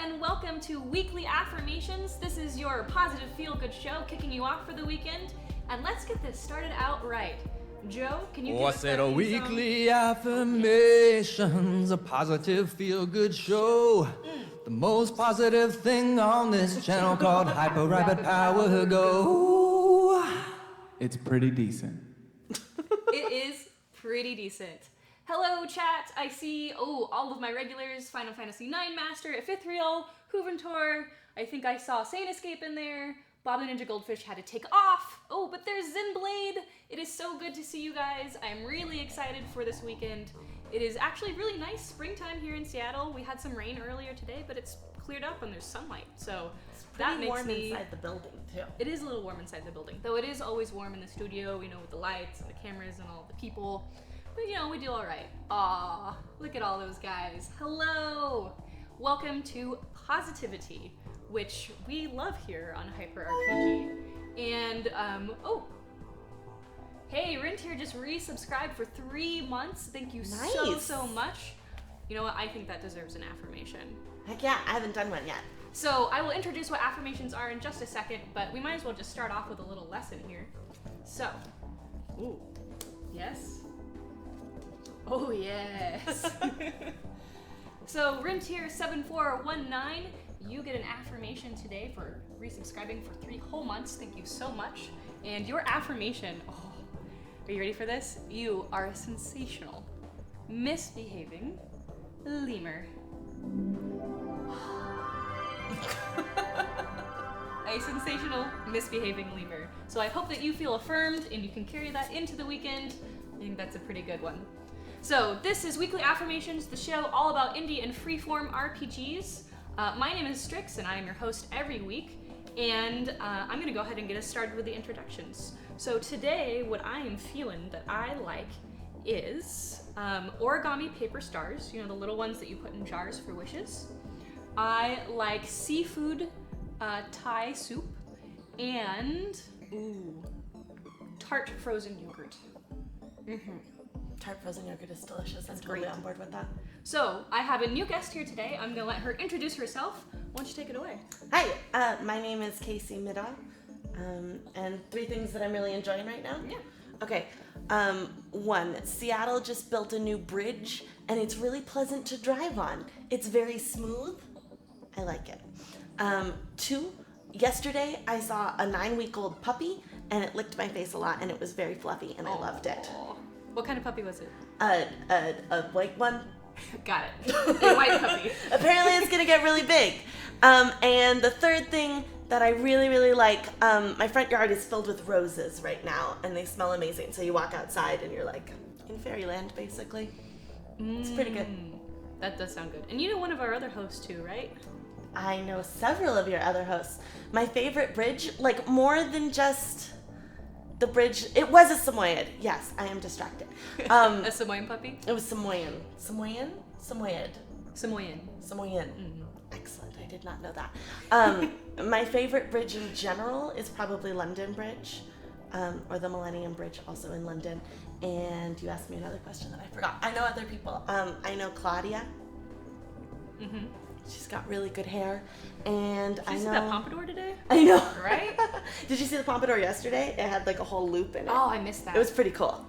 and welcome to Weekly Affirmations. This is your positive feel-good show kicking you off for the weekend. And let's get this started out right. Joe, can you give us a Weekly Affirmations, a positive feel-good show. The most positive thing on this channel called Hyper Rabbit Power Go. It's pretty decent. It is pretty decent. Hello, chat. I see, all of my regulars, Final Fantasy IX Master, Epithriel, Hooventor. I think I saw Sane Escape in there. Bob the Ninja Goldfish had to take off. Oh, but there's Zinblade. It is so good to see you guys. I'm really excited for this weekend. It is actually really nice springtime here in Seattle. We had some rain earlier today, but it's cleared up and there's sunlight. So that makes warm inside the building too. It is a little warm inside the building, though it is always warm in the studio, with the lights and the cameras and all the people. But we do all right. Aw, look at all those guys. Hello. Welcome to Positivity, which we love here on Hyper RPG. And, hey, Rintier just resubscribed for 3 months. Thank you so much. You know what? I think that deserves an affirmation. Heck yeah, I haven't done one yet. So I will introduce what affirmations are in just a second, but we might as well just start off with a little lesson here. So, yes. Oh, yes. So, Rintier7419, you get an affirmation today for resubscribing for 3 whole months. Thank you so much. And your affirmation, are you ready for this? You are a sensational, misbehaving lemur. A sensational, misbehaving lemur. So I hope that you feel affirmed and you can carry that into the weekend. I think that's a pretty good one. So this is Weekly Affirmations, the show all about indie and freeform RPGs. My name is Strix and I am your host every week. And I'm gonna go ahead and get us started with the introductions. So today, what I am feeling that I like is origami paper stars, the little ones that you put in jars for wishes. I like seafood Thai soup and tart frozen yogurt. Tart frozen yogurt is delicious. I'm totally on board with that. So I have a new guest here today. I'm gonna let her introduce herself. Why don't you take it away? Hi, my name is Casey Middaugh, and 3 things that I'm really enjoying right now. Yeah. Okay. 1, Seattle just built a new bridge, and it's really pleasant to drive on. It's very smooth. I like it. 2, yesterday I saw a 9-week-old puppy, and it licked my face a lot, and it was very fluffy, and I loved it. What kind of puppy was it? A white one. Got it. A white puppy. Apparently it's gonna get really big. And the 3rd thing that I really, really like, my front yard is filled with roses right now, and they smell amazing. So you walk outside and you're like in fairyland, basically. It's pretty good. That does sound good. And you know one of our other hosts too, right? I know several of your other hosts. My favorite bridge, like more than just the bridge, it was a Samoyed. Yes, I am distracted. A Samoan puppy? It was Samoyed. Samoyed. Mm-hmm. Excellent. I did not know that. My favorite bridge in general is probably London Bridge, or the Millennium Bridge, also in London. And you asked me another question that I forgot. I know other people. I know Claudia. Mm-hmm. She's got really good hair. And Did you see that pompadour today? I know. Right? Did you see the pompadour yesterday? It had like a whole loop in it. Oh, I missed that. It was pretty cool.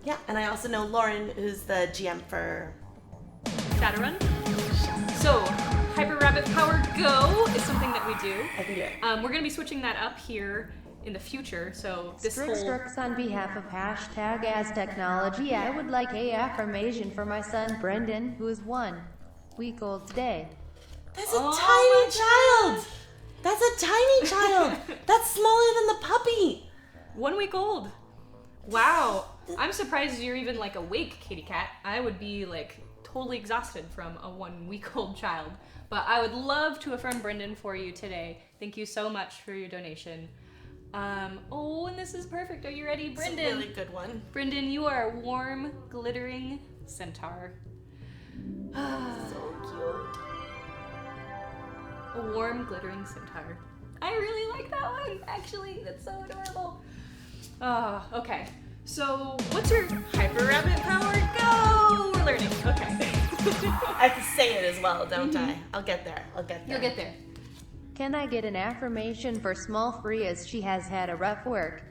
Yeah, and I also know Lauren, who's the GM for Shadowrun. So, Hyper Rabbit Power Go is something that we do. I can do it. We're going to be switching that up here in the future. So this Strix, on behalf of #AsTechnology, I would like a affirmation for my son Brendan, who is 1 week old today. That's a tiny child. That's a tiny child. That's smaller than the puppy. 1 week old. Wow. I'm surprised you're even awake, Katie Cat. I would be totally exhausted from a 1 week old child. But I would love to affirm Brendan for you today. Thank you so much for your donation. And this is perfect. Are you ready, Brendan? It's a really good one. Brendan, you are a warm, glittering centaur. So cute. A warm, glittering centaur. I really like that one, actually. That's so adorable. Okay. So, what's your Hyper Rabbit Power Go? We're learning. Okay. say it as well, don't I? I'll get there. You'll get there. Can I get an affirmation for small free as she has had a rough work?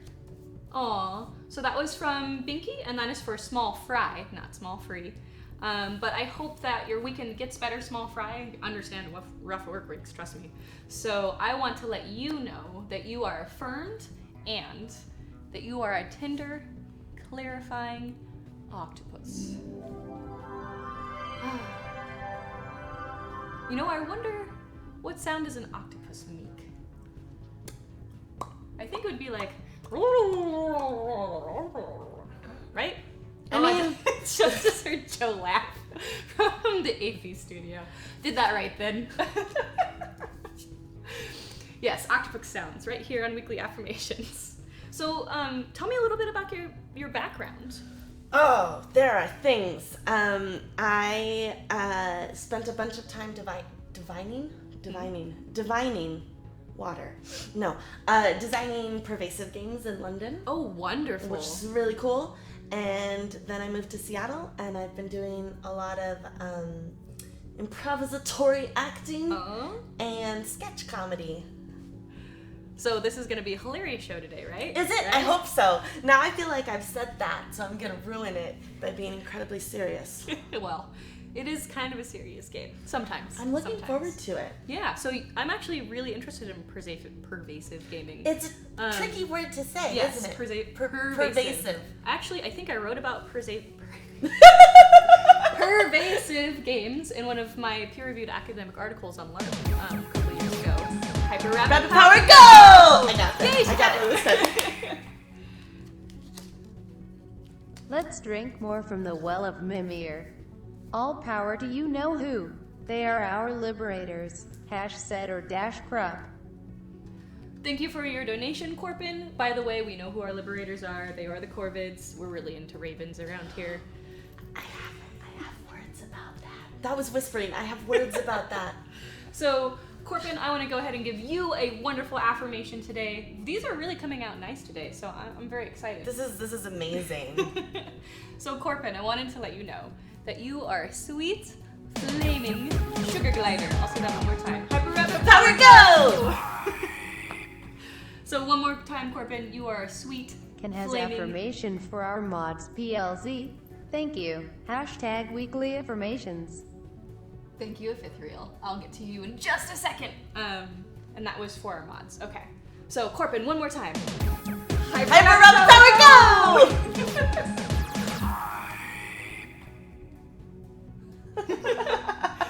Aw, so that was from Binky, and that is for small fry, not small free. But I hope that your weekend gets better, small fry. I understand rough work weeks, trust me. So I want to let you know that you are affirmed and that you are a tender, clarifying octopus. You know, I wonder what sound does an octopus make? I think it would be like, right? I mean, just heard Joe laugh from the AP studio. Did that right then. Yes, octopus sounds right here on Weekly Affirmations. So, tell me a little bit about your background. oh, there are things. I spent a bunch of time divining water. No, designing pervasive games in London, Oh, wonderful. which is really cool. And then I moved to Seattle, and I've been doing a lot of improvisatory acting and sketch comedy. So this is going to be a hilarious show today, right? Is it? Right? I hope so. Now I feel like I've said that, so I'm gonna ruin it by being incredibly serious. Well, it is kind of a serious game. Sometimes. I'm looking Sometimes. forward to it. Yeah, so I'm actually really interested in pervasive gaming. It's a tricky word to say, yes, isn't it? pervasive. Actually, I think I wrote about pervasive games in one of my peer-reviewed academic articles on Learn a couple years ago. Hyper Rapid Power Go! I got Yay, that. I got what it said. Let's drink more from the well of Mimir. All power to you know who. They are our liberators. #set/crop. Thank you for your donation, Corpin. By the way, we know who our liberators are. They are the Corvids. We're really into ravens around here. I have words about that. That was whispering. I have words about that. So, Corpin, I want to go ahead and give you a wonderful affirmation today. These are really coming out nice today, so I'm very excited. This is amazing. So, Corpin, I wanted to let you know that you are a sweet, flaming sugar glider. I'll say that one more time. Hyper Rapid Power Go! So, one more time, Corpin, you are a sweet, Can has flaming... affirmation for our mods PLZ. Thank you. #weekly affirmations. Thank you, Ethereal. I'll get to you in just a second. And that was for our mods. Okay. So, Corpin, one more time. Hyper Rapid Power Go!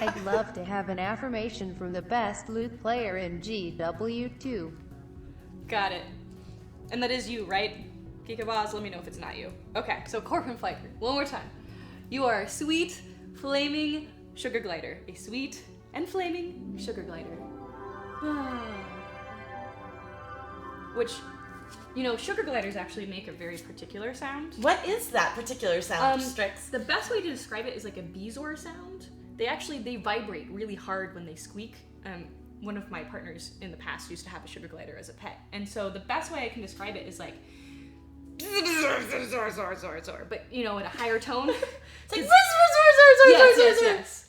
I'd love to have an affirmation from the best loot player in GW2. Got it. And that is you, right? Geekabaz, let me know if it's not you. Okay, so Corpin Flicker, one more time. You are a sweet, flaming sugar glider. A sweet and flaming sugar glider. Which, you know, sugar gliders actually make a very particular sound. What is that particular sound, Strix? The best way to describe it is like a bezoar sound. They vibrate really hard when they squeak. One of my partners in the past used to have a sugar glider as a pet. And so the best way I can describe it is like, but you know, at a higher tone. It's like, Yes.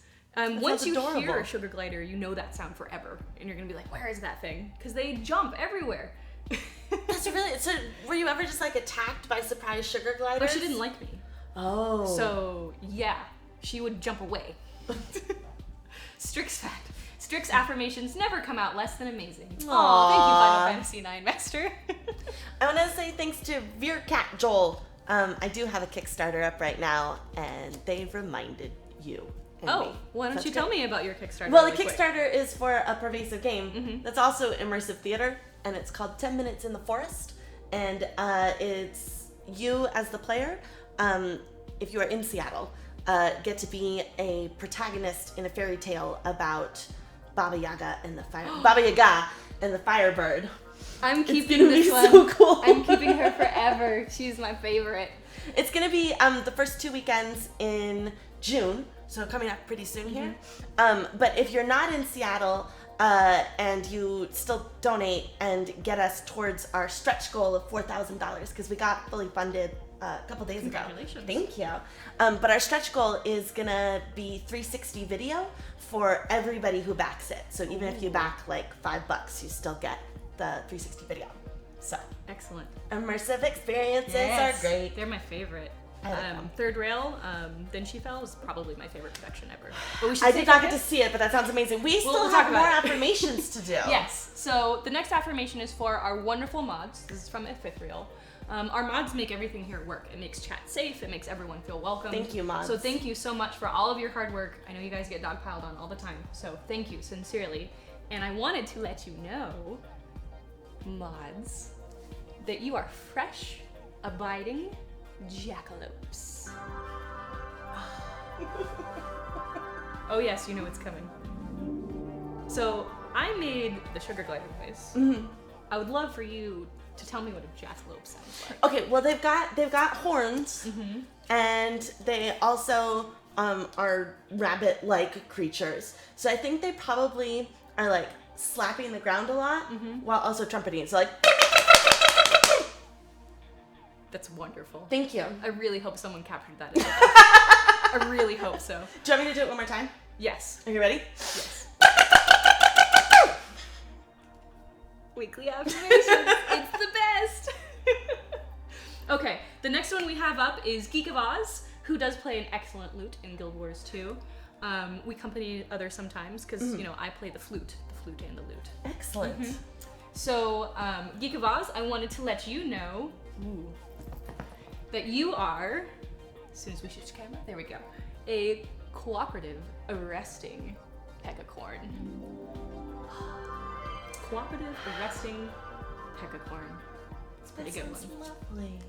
Once you adorable. hear a sugar glider, you know that sound forever. And you're gonna be like, where is that thing? Because they jump everywhere. That's really, so were you ever just like attacked by surprise sugar gliders? But she didn't like me. Oh. So, yeah, she would jump away. Strix fact. Strix affirmations never come out less than amazing. Aw, thank you, Final Fantasy IX Master. I want to say thanks to Veercat Joel. I do have a Kickstarter up right now, and they've reminded you. and me. Why don't you tell me about your Kickstarter? Well, really the quick? Kickstarter is for a pervasive game that's also immersive theater, and it's called 10 Minutes in the Forest. And it's you as the player, if you are in Seattle, get to be a protagonist in a fairy tale about Baba Yaga and the Firebird. I'm keeping gonna this be one. so cool. I'm keeping her forever. She's my favorite. It's gonna be the first 2 weekends in June, so coming up pretty soon here. But if you're not in Seattle and you still donate and get us towards our stretch goal of $4,000, because we got fully funded a couple days ago. Congratulations. Thank you. But our stretch goal is gonna be 360 video for everybody who backs it. So even if you back like $5, you still get the 360 video. So Excellent. immersive experiences Yes. are great. They're my favorite. I love them. Third Rail, Then She Fell was probably my favorite production ever. But we should I save did not it. get to see it, but that sounds amazing. We still we'll have talk more about it. affirmations to do. Yes. So the next affirmation is for our wonderful mods. This is from Fifth Reel. Our mods make everything here work. It makes chat safe. It makes everyone feel welcome. Thank you, mods. So thank you so much for all of your hard work. I know you guys get dogpiled on all the time. So thank you sincerely. And I wanted to let you know, mods, that you are fresh, abiding jackalopes. Oh yes, you know it's coming. So I made the sugar glider noise. Mm-hmm. I would love for you to tell me what a jackalope sounds like. Okay, well they've got horns, and they also are rabbit-like creatures. So I think they probably are like slapping the ground a lot while also trumpeting. So like. That's wonderful. Thank you. I really hope someone captured that. I really hope so. Do you want me to do it one more time? Yes. Are you ready? Yes. Weekly affirmations. It's the best. Okay, the next one we have up is Geek of Oz, who does play an excellent lute in Guild Wars 2. We accompany others sometimes because, you know, I play the flute and the lute. Excellent. So, Geek of Oz, I wanted to let you know that you are, as soon as we switch camera, there we go, a cooperative arresting peccacorn. Cooperative arresting peccacorn. It's a pretty good one. Lovely.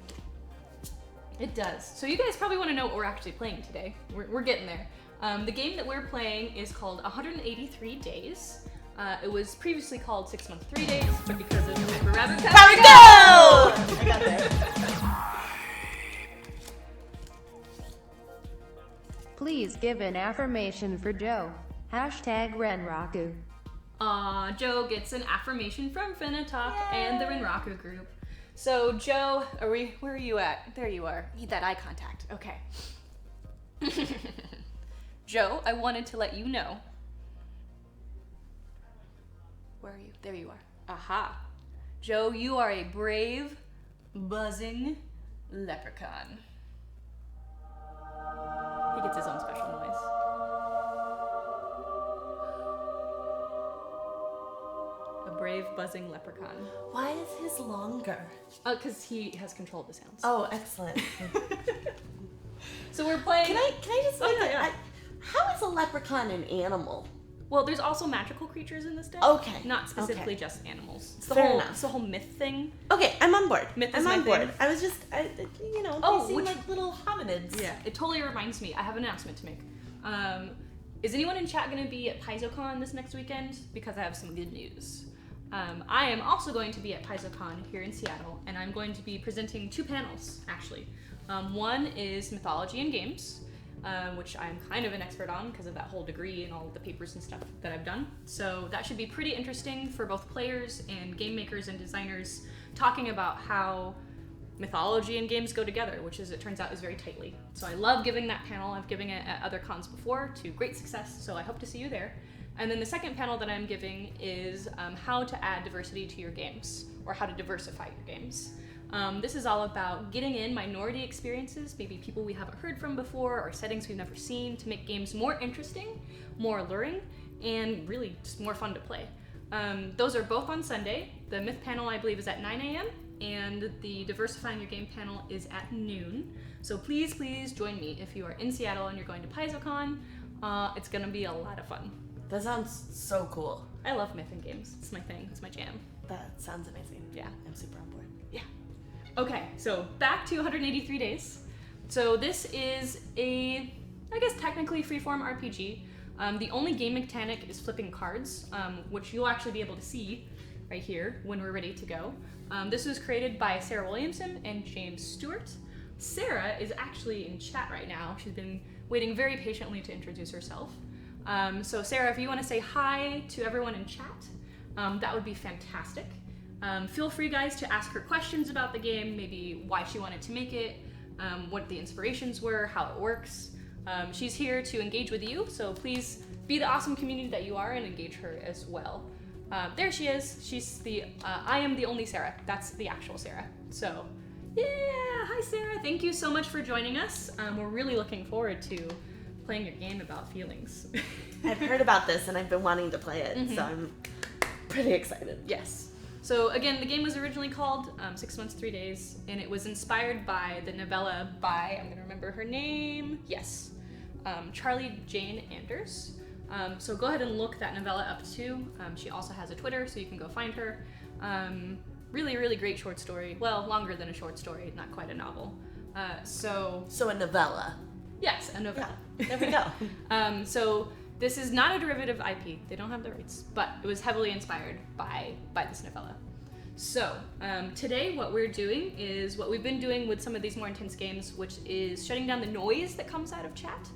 It does. So you guys probably want to know what we're actually playing today. We're getting there. The game that we're playing is called 183 Days. It was previously called 6 months, 3 days, but because of Hyper Rabbit Power go! I got there. Please give an affirmation for Joe. Hashtag Renraku. Joe gets an affirmation from Finnatalk and the Renraku group. So Joe, where are you at? There you are. Need that eye contact. Okay. Joe, I wanted to let you know. Where are you? There you are. Aha. Joe, you are a brave, buzzing leprechaun. He gets his own special noise. A brave, buzzing leprechaun. Why is his longer? Because he has control of the sounds. Oh, excellent. So we're playing. Can I just Oh, yeah. how is a leprechaun an animal? Well, there's also magical creatures in this deck. Okay. Not specifically Okay. just animals. It's Fair enough. It's the whole myth thing. Okay, I'm on board. Myth is I'm my on board. thing. I was just, Oh, they seem which- like little hominids. Yeah. It totally reminds me. I have an announcement to make. Is anyone in chat going to be at PaizoCon this next weekend? Because I have some good news. I am also going to be at PaizoCon here in Seattle, and I'm going to be presenting 2 panels, actually. One is mythology and games, which I'm kind of an expert on because of that whole degree and all of the papers and stuff that I've done. So that should be pretty interesting for both players and game makers and designers, talking about how mythology and games go together, which is, it turns out, is very tightly. So I love giving that panel. I've given it at other cons before to great success, so I hope to see you there. And then the second panel that I'm giving is how to add diversity to your games, or how to diversify your games. This is all about getting in minority experiences, maybe people we haven't heard from before, or settings we've never seen, to make games more interesting, more alluring, and really just more fun to play. Those are both on Sunday. The Myth panel, I believe, is at 9 a.m., and the Diversifying Your Game panel is at noon. So please, please join me if you are in Seattle and you're going to PaizoCon. It's gonna be a lot of fun. That sounds so cool. I love myth and games. It's my thing. It's my jam. That sounds amazing. Yeah. I'm super on board. Yeah. Okay, so back to 183 Days. So this is a, I guess, technically freeform RPG. The only game mechanic is flipping cards, which you'll actually be able to see right here when we're ready to go. This was created by Sarah Williamson and James Stewart. Sarah is actually in chat right now. She's been waiting very patiently to introduce herself. So Sarah, if you want to say hi to everyone in chat, that would be fantastic. Feel free, guys, to ask her questions about the game, maybe why she wanted to make it, what the inspirations were, how it works. She's here to engage with you, so please be the awesome community that you are and engage her as well. There she is. She's the I am the only Sarah. That's the actual Sarah. So, yeah, hi Sarah. Thank you so much for joining us. We're really looking forward to playing your game about feelings. I've heard about this and I've been wanting to play it, so I'm pretty excited. Yes. So again, the game was originally called 6 Months, 3 Days, and it was inspired by the novella by, I'm gonna remember her name, yes, Charlie Jane Anders. So go ahead and look that novella up too. She also has a Twitter, so you can go find her. Really, really great short story. Well, longer than a short story, not quite a novel. So a novella. yes, a novella. Yeah, there we go. So this is not a derivative IP. They don't have the rights, but it was heavily inspired by this novella. So today what we're doing is what we've been doing with some of these more intense games, which is shutting down the noise that comes out of chat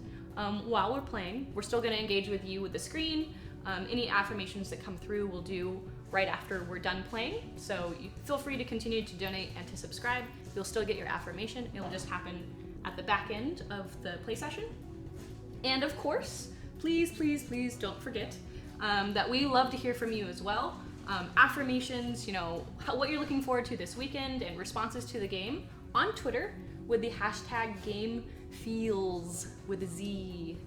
while we're playing. We're still going to engage with you with the screen. Any affirmations that come through we'll do right after we're done playing. So you feel free to continue to donate and to subscribe. You'll still get your affirmation. It'll just happen at the back end of the play session. And of course, please, please, please don't forget that we love to hear from you as well. Affirmations, what you're looking forward to this weekend, and responses to the game on Twitter with the hashtag GameFeels with a Z.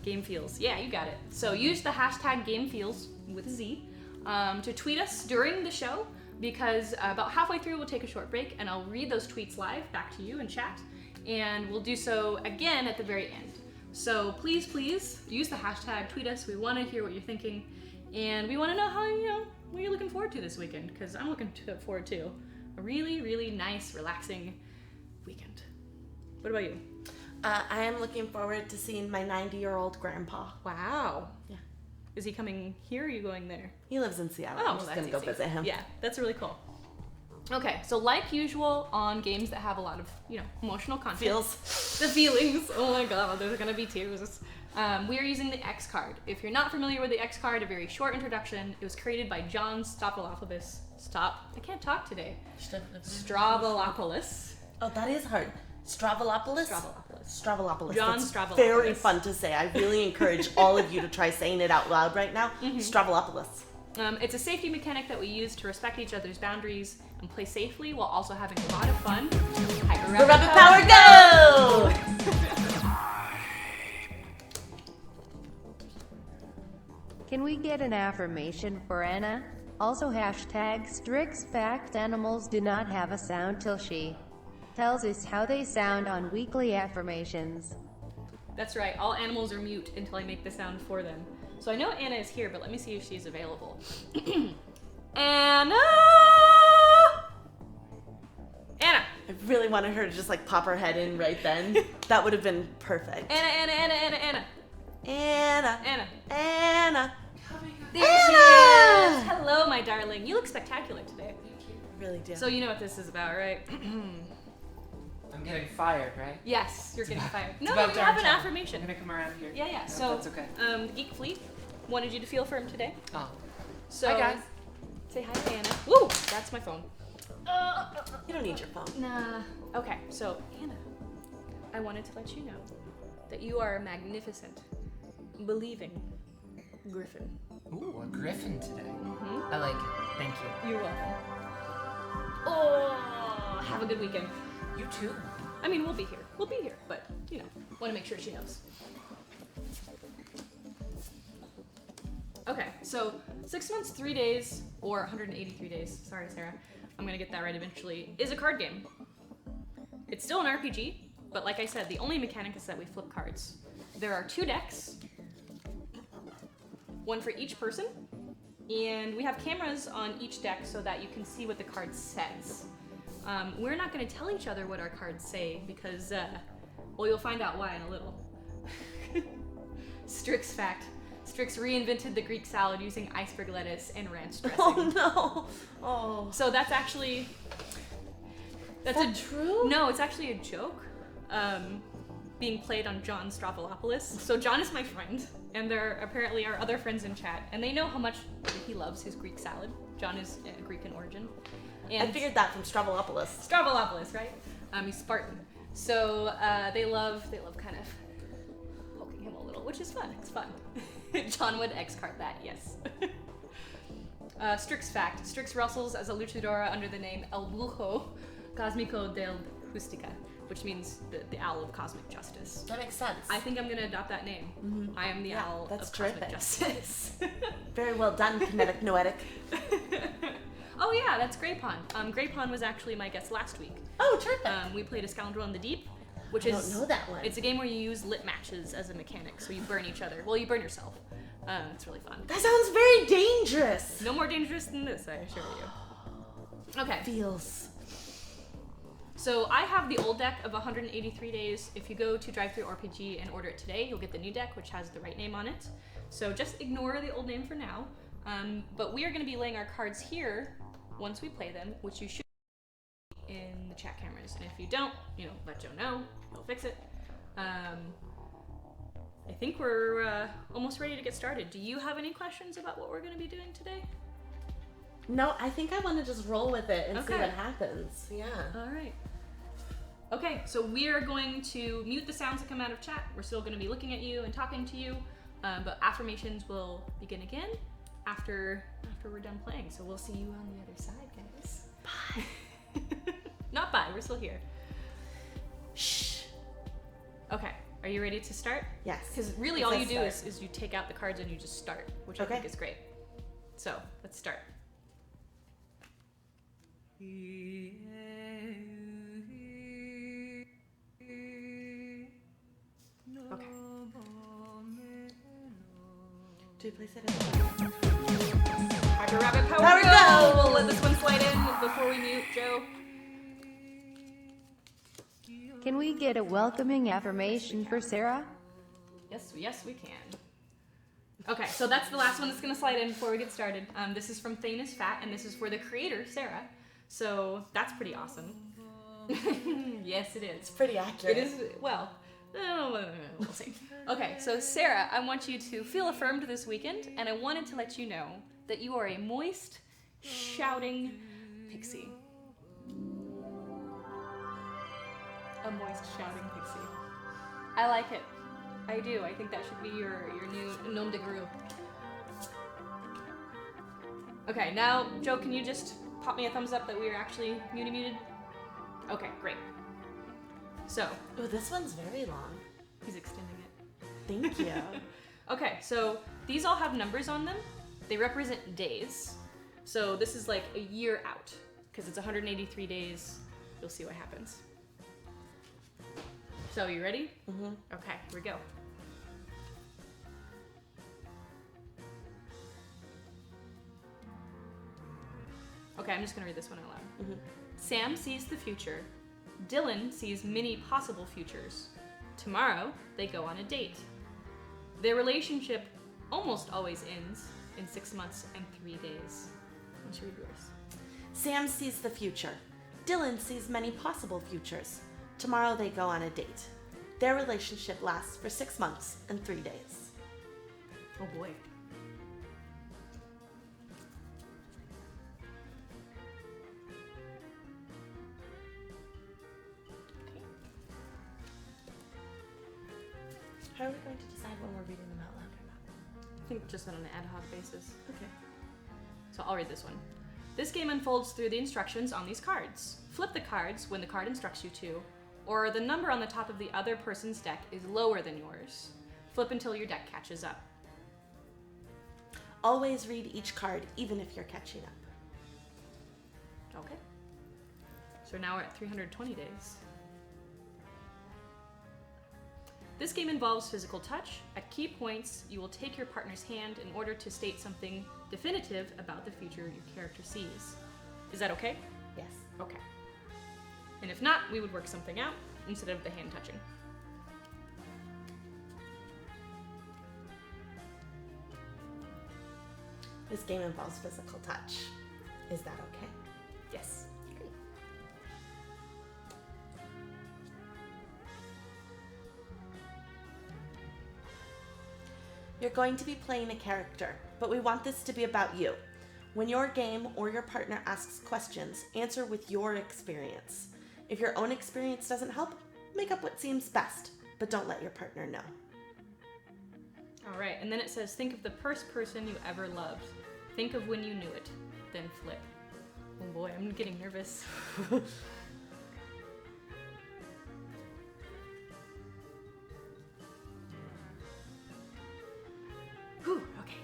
GameFeels, yeah, you got it. So use the hashtag GameFeels with a Z to tweet us during the show, because about halfway through we'll take a short break and I'll read those tweets live back to you in chat, and we'll do so again at the very end. So please, please use the hashtag, tweet us. We want to hear what you're thinking, and we want to know what you're looking forward to this weekend, because I'm looking forward to a really, really nice, relaxing weekend. What about you? I am looking forward to seeing my 90-year-old grandpa. Wow. Yeah. Is he coming here, or are you going there? He lives in Seattle. Oh, I'm just that's going to go easy. visit him. Yeah, that's really cool. Okay, so like usual on games that have a lot of, emotional content. Feels. The feelings. Oh my god, there's gonna be tears. We are using the X card. If you're not familiar with the X card, a very short introduction. It was created by John Stravopoulos. I can't talk today. Stravopoulos. Oh, that is hard. Stravopoulos? Stravopoulos. John That's Stravopoulos. very fun to say. I really encourage all of you to try saying it out loud right now. Stravopoulos. It's a safety mechanic that we use to respect each other's boundaries and play safely while also having a lot of fun. Rapid power, go! Can we get an affirmation for Anna? Also hashtag Strix fact animals do not have a sound till she tells us how they sound on weekly affirmations. That's right, all animals are mute until I make the sound for them. So I know Anna is here, but let me see if she's available. Anna! Anna! I really wanted her to just pop her head in right then. That would have been perfect. Anna! Anna. Anna. There she is! Hello, my darling. You look spectacular today. Really do. So you know what this is about, right? I'm getting fired, right? Yes, you're getting fired. No, about you darn have an time. affirmation. I'm gonna come around here. Yeah. No, So, that's okay. Geek Fleet wanted you to feel firm today. Oh. So, Hi, guys. Say hi to Anna. Woo! That's my phone. You don't need your phone. Nah. Okay, so Anna, I wanted to let you know that you are a magnificent, believing griffin. Ooh, a griffin today. I like it. Thank you. You're welcome. Oh, have a good weekend. You too. I mean, we'll be here. But, want to make sure she knows. Okay, so 6 months, 3 days, or 183 days, sorry, Sarah, I'm gonna get that right eventually, is a card game. It's still an RPG, but like I said, the only mechanic is that we flip cards. There are 2 decks, one for each person, and we have cameras on each deck so that you can see what the card says. We're not going to tell each other what our cards say because, you'll find out why in a little. Strix fact. Strix reinvented the Greek salad using iceberg lettuce and ranch dressing. Oh no. Oh. So that's actually... That's true? No, it's actually a joke being played on John Stravopoulos. So John is my friend, and there apparently are other friends in chat, and they know how much he loves his Greek salad. John is Greek in origin. And I figured that from Stravopoulos. Stravopoulos, right? He's Spartan. So they love kind of poking him a little, which is fun. It's fun. John would X-card that, yes. Strix fact. Strix wrestles as a luchadora under the name El Brujo Cósmico del Justica, which means the owl of cosmic justice. That makes sense. I think I'm going to adopt that name. Mm-hmm. I am the owl that's of cosmic terrific. justice. Very well done, kinetic noetic. Oh yeah, that's Grey Pond. Grey Pond was actually my guest last week. Oh, terrific. We played A Scoundrel in the Deep, which I don't know that one. It's a game where you use lit matches as a mechanic, so you burn each other. Well, you burn yourself. It's really fun. That sounds very dangerous. No more dangerous than this, I assure you. Okay. Feels. So I have the old deck of 183 days. If you go to Drive-Thru RPG and order it today, you'll get the new deck, which has the right name on it. So just ignore the old name for now. But we are going to be laying our cards here once we play them, which you should in the chat cameras. And if you don't, let Joe know. He'll fix it. I think we're almost ready to get started. Do you have any questions about what we're going to be doing today? No, I think I want to just roll with it and see Okay. what happens. Yeah. All right. Okay, so we are going to mute the sounds that come out of chat. We're still going to be looking at you and talking to you, but affirmations will begin again after we're done playing. So we'll see you on the other side, guys. Bye. Not bye. We're still here. Shh. Okay. Are you ready to start? Yes. Because really Let's all you do start. is you take out the cards and you just start, which Okay. I think is great. So let's start. Okay. Do you place it Hyper Rabbit Power, Power go! We'll let this one slide in before we mute Joe. Can we get a welcoming affirmation for Sarah? Yes, we can. Okay, so that's the last one that's going to slide in before we get started. This is from Thane is Fat, and this is for the creator, Sarah. So that's pretty awesome. Yes, it is. pretty accurate. It is, well, we'll see. Okay, so Sarah, I want you to feel affirmed this weekend, and I wanted to let you know that you are a moist, shouting pixie. A moist, shouting pixie. I like it. I do. I think that should be your new nom de guerre. Okay, now, Joe, can you just pop me a thumbs up that we are actually muted? Okay, great. So, Oh, this one's very long. he's extending it. Thank you. Okay, so these all have numbers on them. They represent days. So this is like a year out, because it's 183 days. You'll see what happens. So, you ready? Mm-hmm. Okay, here we go. Okay, I'm just gonna read this one out loud. Mhm. Sam sees the future. Dylan sees many possible futures. Tomorrow, they go on a date. Their relationship almost always ends in 6 months and 3 days. Why don't you read yours? Sam sees the future. Dylan sees many possible futures. Tomorrow they go on a date. Their relationship lasts for 6 months and 3 days. Oh boy. Okay. How are we going to decide when we're reading them out loud or not? I think just on an ad hoc basis. Okay. So I'll read this one. This game unfolds through the instructions on these cards. Flip the cards when the card instructs you to, or the number on the top of the other person's deck is lower than yours. Flip until your deck catches up. Always read each card, even if you're catching up. Okay. So now we're at 320 days. This game involves physical touch. At key points, you will take your partner's hand in order to state something definitive about the future your character sees. Is that okay? Yes. Okay. And if not, we would work something out instead of the hand touching. This game involves physical touch. Is that okay? Yes. You're going to be playing a character, but we want this to be about you. When your game or your partner asks questions, answer with your experience. If your own experience doesn't help, make up what seems best, but don't let your partner know. All right, and then it says, think of the first person you ever loved. Think of when you knew it, then flip. Oh boy, I'm getting nervous. Whew, okay.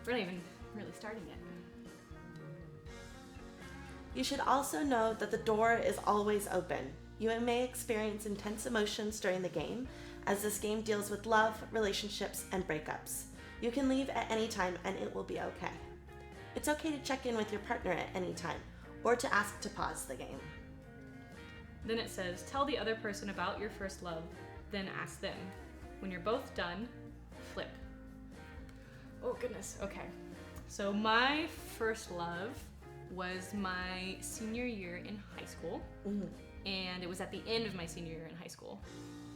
We're not even really starting yet. You should also know that the door is always open. You may experience intense emotions during the game, as this game deals with love, relationships, and breakups. You can leave at any time and it will be okay. It's okay to check in with your partner at any time, or to ask to pause the game. Then it says, tell the other person about your first love, then ask them. When you're both done, flip. Oh goodness, okay. So my first love was my senior year in high school. And it was at the end of my senior year in high school.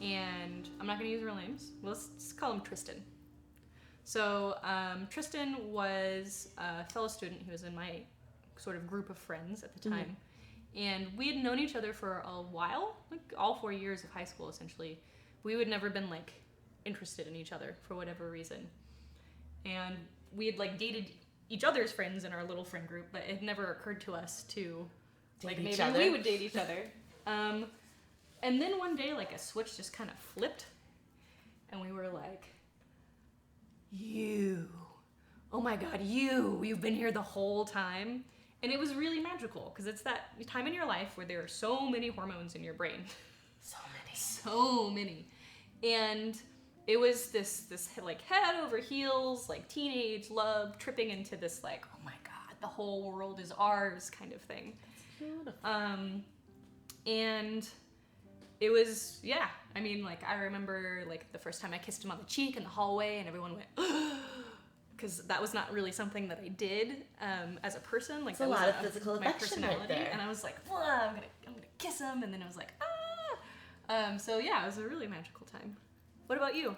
And I'm not gonna use real names. Let's just call him Tristan. So Tristan was a fellow student. He was in my sort of group of friends at the time. And we had known each other for a while, like all 4 years of high school, essentially. We had never been like interested in each other for whatever reason. And we had like dated each other's friends in our little friend group, but it never occurred to us to like Date each maybe other? we would date each other. And then one day, like a switch just kind of flipped, and we were like, oh my God, you've been here the whole time. And it was really magical because it's that time in your life where there are so many hormones in your brain. So many. And it was this like head over heels, like teenage love tripping into this like, oh my God, the whole world is ours kind of thing. Beautiful. And it was, yeah, I mean, like, I remember, like, the first time I kissed him on the cheek in the hallway, and everyone went, because that was not really something that I did as a person. Like, It's a that lot was of physical my affection right personality. there. And I was like, well, I'm gonna kiss him, and then I was like, ah! So, yeah, it was a really magical time. What about you?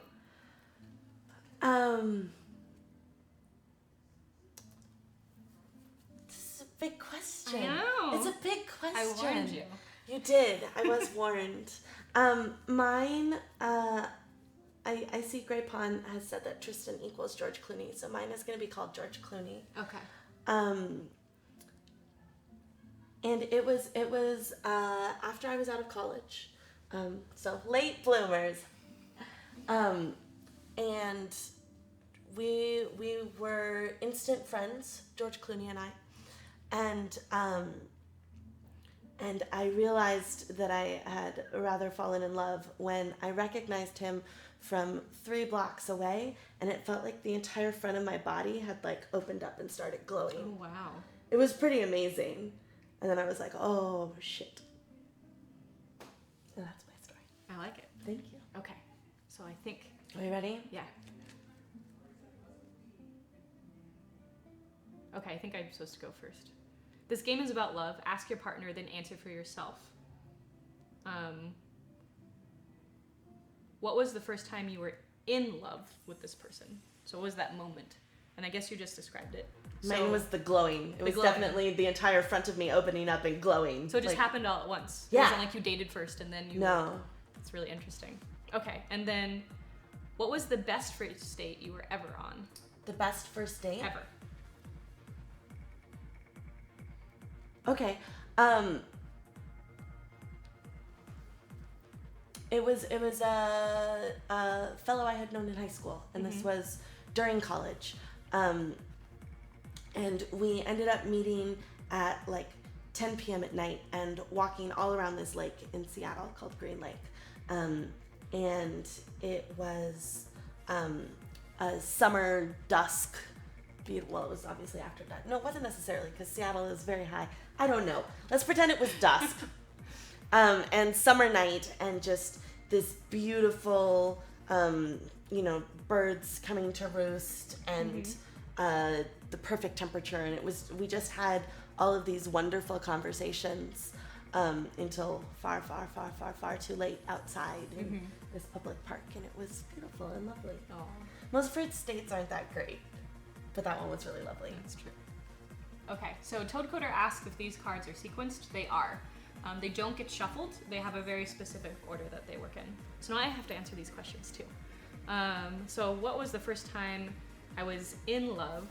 This is a big question. I know. It's a big question. I warned you. You did. I was warned. Mine, I see Grey Pond has said that Tristan equals George Clooney, so mine is going to be called George Clooney. Okay. And it was after I was out of college, so late bloomers, and we were instant friends, George Clooney and I, and I realized that I had rather fallen in love when I recognized him from 3 blocks away, and it felt like the entire front of my body had like opened up and started glowing. Oh, wow. It was pretty amazing. And then I was like, oh, shit. And that's my story. I like it. Thank you. Okay. So I think, Are you ready? yeah. Okay, I think I'm supposed to go first. This game is about love. Ask your partner, then answer for yourself. What was the first time you were in love with this person? So what was that moment? And I guess you just described it. Mine was the glowing. It was glowing. definitely the entire front of me opening up and glowing. So it just Like, happened all at once. Yeah. It wasn't like you dated first and then you... No. It's really interesting. Okay, and then what was the best first date you were ever on? The best first date? Ever. Okay. It was a fellow I had known in high school, and this was during college. And we ended up meeting at like 10 p.m. at night and walking all around this lake in Seattle called Green Lake. And it was a summer dusk. Well, it was obviously after dark. No, it wasn't necessarily because Seattle is very high. I don't know. Let's pretend it was dusk. And summer night and just this beautiful, birds coming to roost and the perfect temperature. And we just had all of these wonderful conversations until far, far, far, far, far too late outside in this public park. And it was beautiful and lovely. Oh, Most first dates aren't that great, but that one was really lovely. that's true. Okay, so Toadcoder asked if these cards are sequenced. They are. They don't get shuffled. They have a very specific order that they work in. So now I have to answer these questions too. So what was the first time I was in love?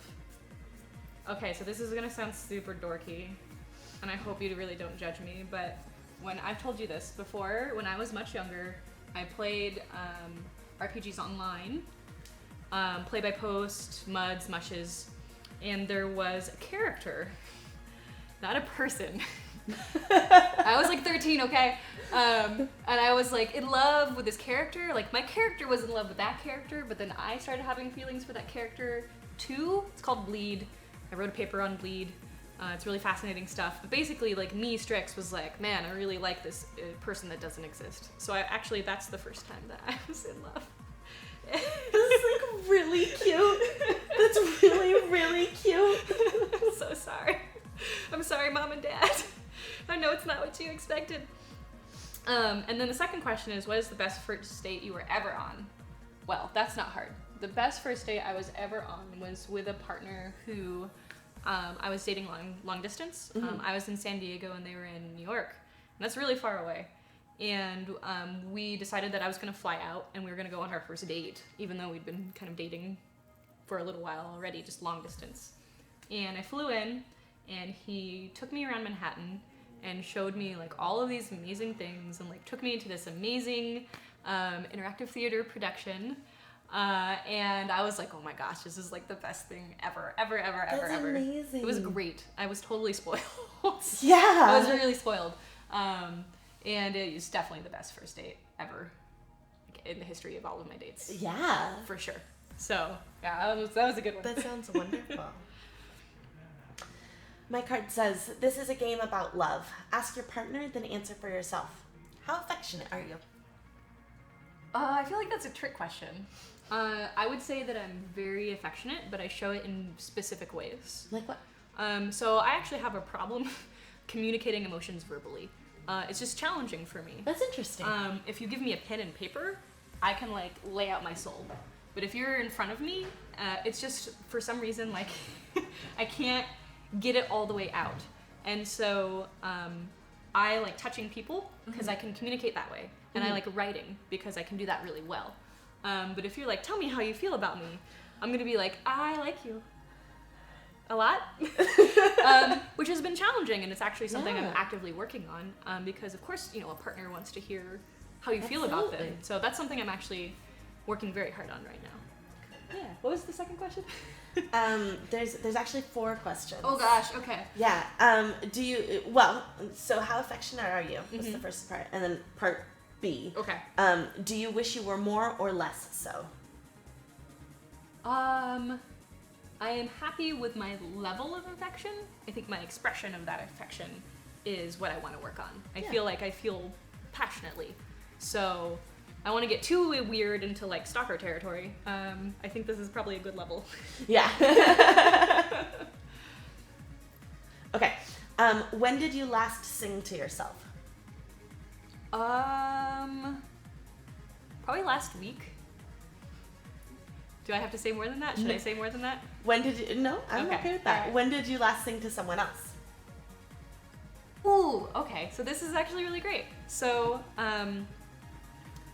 Okay, so this is gonna sound super dorky, and I hope you really don't judge me, but when I've told you this before, when I was much younger, I played RPGs online, play by post, muds, mushes, and there was a character, not a person. I was like 13, okay? And I was like in love with this character. Like my character was in love with that character, but then I started having feelings for that character too. It's called Bleed. I wrote a paper on Bleed. It's really fascinating stuff. But basically, like me, Strix, was like, man, I really like this person that doesn't exist. So that's the first time that I was in love. This is like really cute. That's really, really cute. I'm so sorry. I'm sorry, Mom and Dad. I know it's not what you expected. And then the second question is, what is the best first date you were ever on? Well, that's not hard. The best first date I was ever on was with a partner who I was dating long distance. I was in San Diego and they were in New York. And that's really far away. And we decided that I was going to fly out and we were going to go on our first date, even though we'd been kind of dating for a little while already, just long distance. And I flew in and he took me around Manhattan and showed me like all of these amazing things and like took me into this amazing interactive theater production. And I was like, oh my gosh, this is like the best thing ever. That's amazing. It was great. I was totally spoiled. Yeah. I was really spoiled. And it was definitely the best first date ever, like, in the history of all of my dates. Yeah. For sure. So, yeah, that was a good one. That sounds wonderful. My card says, this is a game about love. Ask your partner, then answer for yourself. How affectionate are you? I feel like that's a trick question. I would say that I'm very affectionate, but I show it in specific ways. Like what? So I actually have a problem communicating emotions verbally. It's just challenging for me. That's interesting. If you give me a pen and paper, I can like lay out my soul. But if you're in front of me, it's just for some reason like I can't get it all the way out. And so I like touching people because I can communicate that way. And I like writing because I can do that really well. But if you're like, tell me how you feel about me, I'm going to be like, I like you a lot, which has been challenging. And it's actually something I'm actively working on because, of course, you know, a partner wants to hear how you feel about them. So that's something I'm actually working very hard on right now. Yeah. What was the second question? There's actually 4 questions. Oh gosh. Okay. Yeah. So how affectionate are you? Was the first part, and then part B. Okay. Do you wish you were more or less so? I am happy with my level of affection. I think my expression of that affection is what I want to work on. I feel like I feel passionately. So I want to get too weird into like stalker territory. I think this is probably a good level. Yeah. Okay. When did you last sing to yourself? Probably last week. Do I have to say more than that? Should I say more than that? When did you? No, I'm okay with that. Right. When did you last sing to someone else? Ooh, okay. So this is actually really great. So,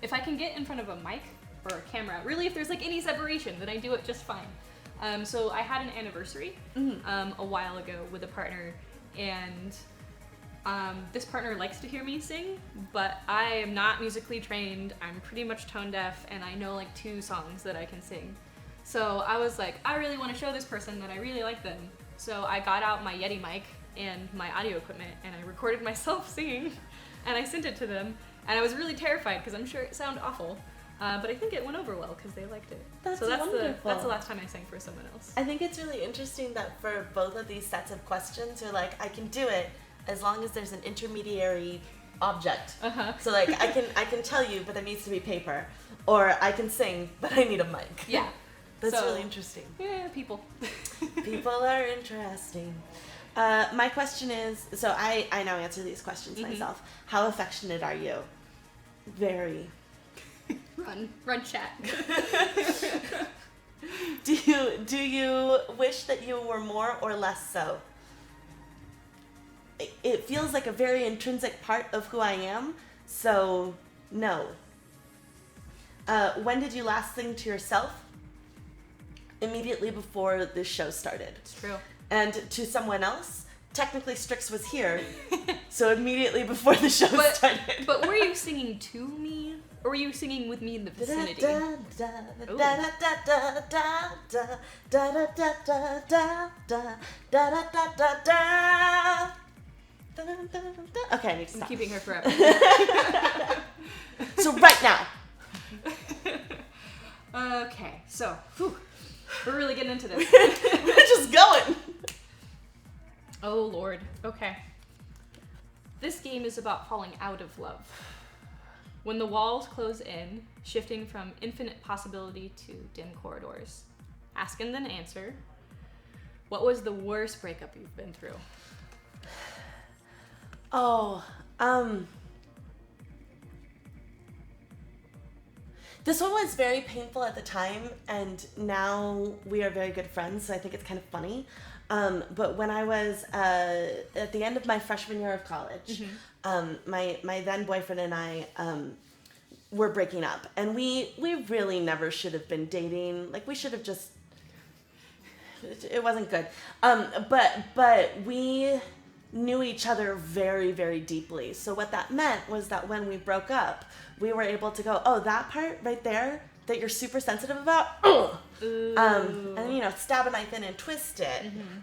if I can get in front of a mic or a camera, really if there's like any separation, then I do it just fine. So I had an anniversary a while ago with a partner, and this partner likes to hear me sing, but I am not musically trained. I'm pretty much tone deaf, and I know like 2 songs that I can sing. So I was like, I really want to show this person that I really like them. So I got out my Yeti mic and my audio equipment, and I recorded myself singing, and I sent it to them. And I was really terrified because I'm sure it sounded awful, but I think it went over well because they liked it. That's wonderful. That's the last time I sang for someone else. I think it's really interesting that for both of these sets of questions, you're like, I can do it as long as there's an intermediary object. So like I can tell you, but there needs to be paper, or I can sing, but I need a mic. Yeah. That's really interesting. Yeah, people. People are interesting. My question is, so I now answer these questions myself. How affectionate are you? Very. Run chat. Do you wish that you were more or less so? it feels like a very intrinsic part of who I am. So, no. When did you last sing to yourself? Immediately before this show started. It's true. And to someone else, technically Strix was here, so immediately before the show started. But were you singing to me, or were you singing with me in the vicinity? Okay, I need to I'm stop. keeping her forever. So right now. Okay, so we're really getting into this. We're just going. Oh Lord. Okay. This game is about falling out of love. When the walls close in, shifting from infinite possibility to dim corridors. Ask and then answer. What was the worst breakup you've been through? This one was very painful at the time, and now we are very good friends, so I think it's kind of funny. But when I was at the end of my freshman year of college, my then boyfriend and I were breaking up, and we really never should have been dating. Like, we should have just... It wasn't good. But we knew each other very, very deeply. So what that meant was that when we broke up, we were able to go, oh, that part right there that you're super sensitive about, and stab a knife in and twist it. Mm-hmm.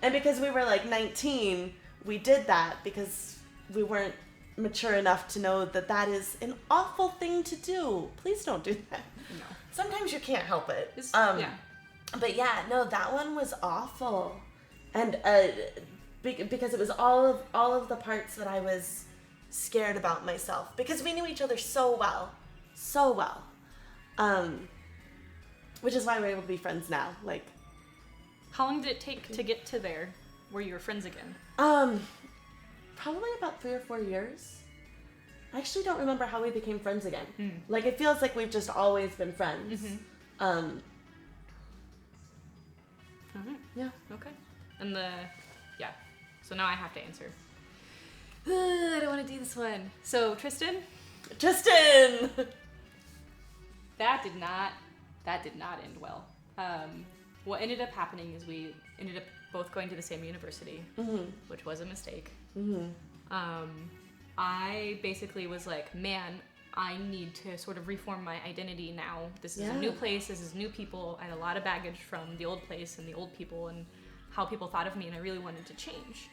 And because we were like 19, we did that because we weren't mature enough to know that that is an awful thing to do. Please don't do that. No. Sometimes you can't help it. Yeah. But yeah, no, that one was awful. And because it was all of the parts that I was scared about myself, because we knew each other so well. Which is why we're able to be friends now. Like, how long did it take to get to there where you were friends again? Probably about 3 or 4 years. I actually don't remember how we became friends again. Like, it feels like we've just always been friends. Mm-hmm. Yeah. Okay. And so now I have to answer. I don't want to do this one. So Tristan, that did not end well. What ended up happening is we ended up both going to the same university, which was a mistake. I basically was like, man, I need to sort of reform my identity now. This is a new place, this is new people. I had a lot of baggage from the old place and the old people and how people thought of me, and I really wanted to change.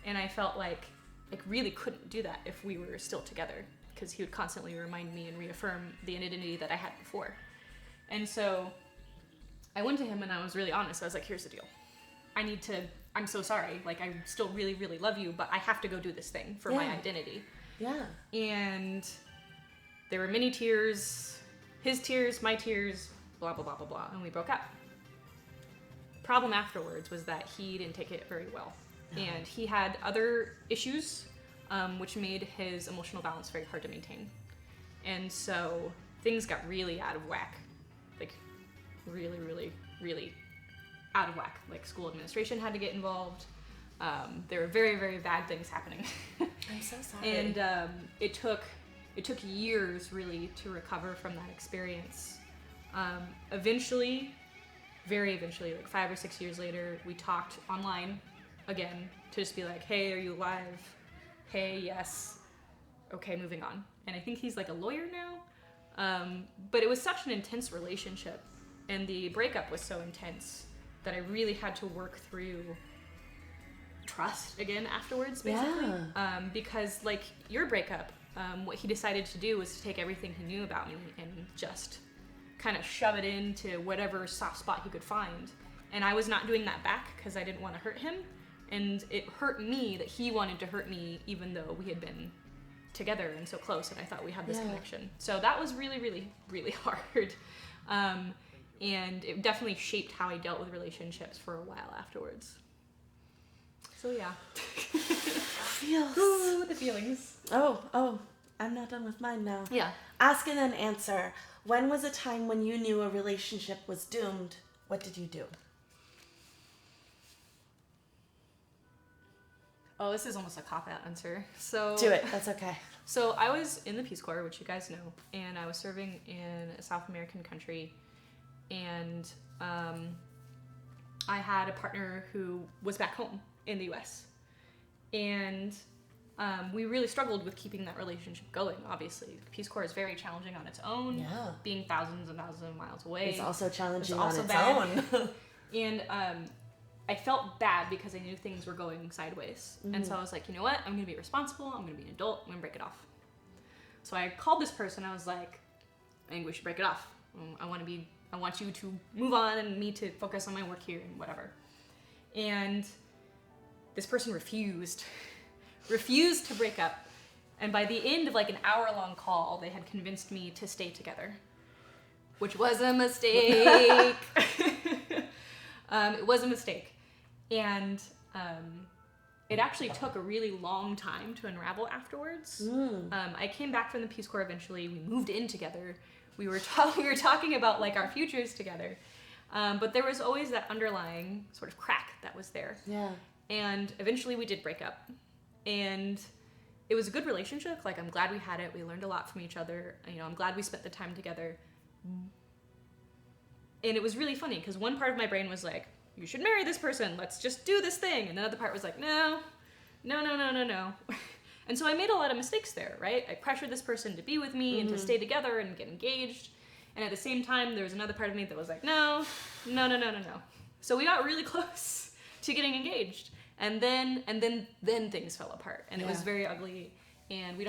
And I felt like I really couldn't do that if we were still together, because he would constantly remind me and reaffirm the identity that I had before. And so I went to him and I was really honest. I was like, here's the deal. I'm so sorry. Like, I still really, really love you, but I have to go do this thing for my identity. Yeah. And there were many tears, his tears, my tears, blah, blah, blah, blah, blah. And we broke up. Problem afterwards was that he didn't take it very well. And he had other issues, which made his emotional balance very hard to maintain. And so things got really out of whack. Like, really, really, really out of whack. Like, school administration had to get involved. There were very, very bad things happening. I'm so sorry. And it took years, really, to recover from that experience. Eventually, very eventually, like 5 or 6 years later, we talked online again to just be like, hey, are you alive? Hey, yes. Okay, moving on. And I think he's like a lawyer now. But it was such an intense relationship, and the breakup was so intense that I really had to work through trust again afterwards, basically. Yeah. Because like your breakup, what he decided to do was to take everything he knew about me and just kind of shove it into whatever soft spot he could find. And I was not doing that back because I didn't want to hurt him. And it hurt me that he wanted to hurt me even though we had been together and so close and I thought we had this connection. So that was really, really, really hard. And it definitely shaped how I dealt with relationships for a while afterwards. So yeah. Feels. Ooh, the feelings. Oh, I'm not done with mine now. Yeah. Ask and then answer. When was a time when you knew a relationship was doomed? What did you do? Oh, this is almost a cop-out answer. So Do it. That's okay. So I was in the Peace Corps, which you guys know, and I was serving in a South American country, and I had a partner who was back home in the U.S. And we really struggled with keeping that relationship going, obviously. Peace Corps is very challenging on its own. Yeah. Being thousands and thousands of miles away. It's also challenging also on its bad. own. And I felt bad because I knew things were going sideways. And so I was like, you know what? I'm going to be responsible. I'm going to be an adult. I'm going to break it off. So I called this person. I was like, I think we should break it off. I want you to move on and me to focus on my work here and whatever. And this person refused to break up. And by the end of like an hour-long call, they had convinced me to stay together, which was a mistake. It was a mistake. And it actually took a really long time to unravel afterwards. I came back from the Peace Corps eventually. We moved in together. We were talking about like our futures together. But there was always that underlying sort of crack that was there. Yeah. And eventually we did break up. And it was a good relationship. Like, I'm glad we had it. We learned a lot from each other. You know, I'm glad we spent the time together. And it was really funny because one part of my brain was like, you should marry this person. Let's just do this thing. And the other part was like, no. And so I made a lot of mistakes there, right? I pressured this person to be with me and to stay together and get engaged. And at the same time, there was another part of me that was like, no. So we got really close to getting engaged. And then things fell apart. And it was very ugly. And we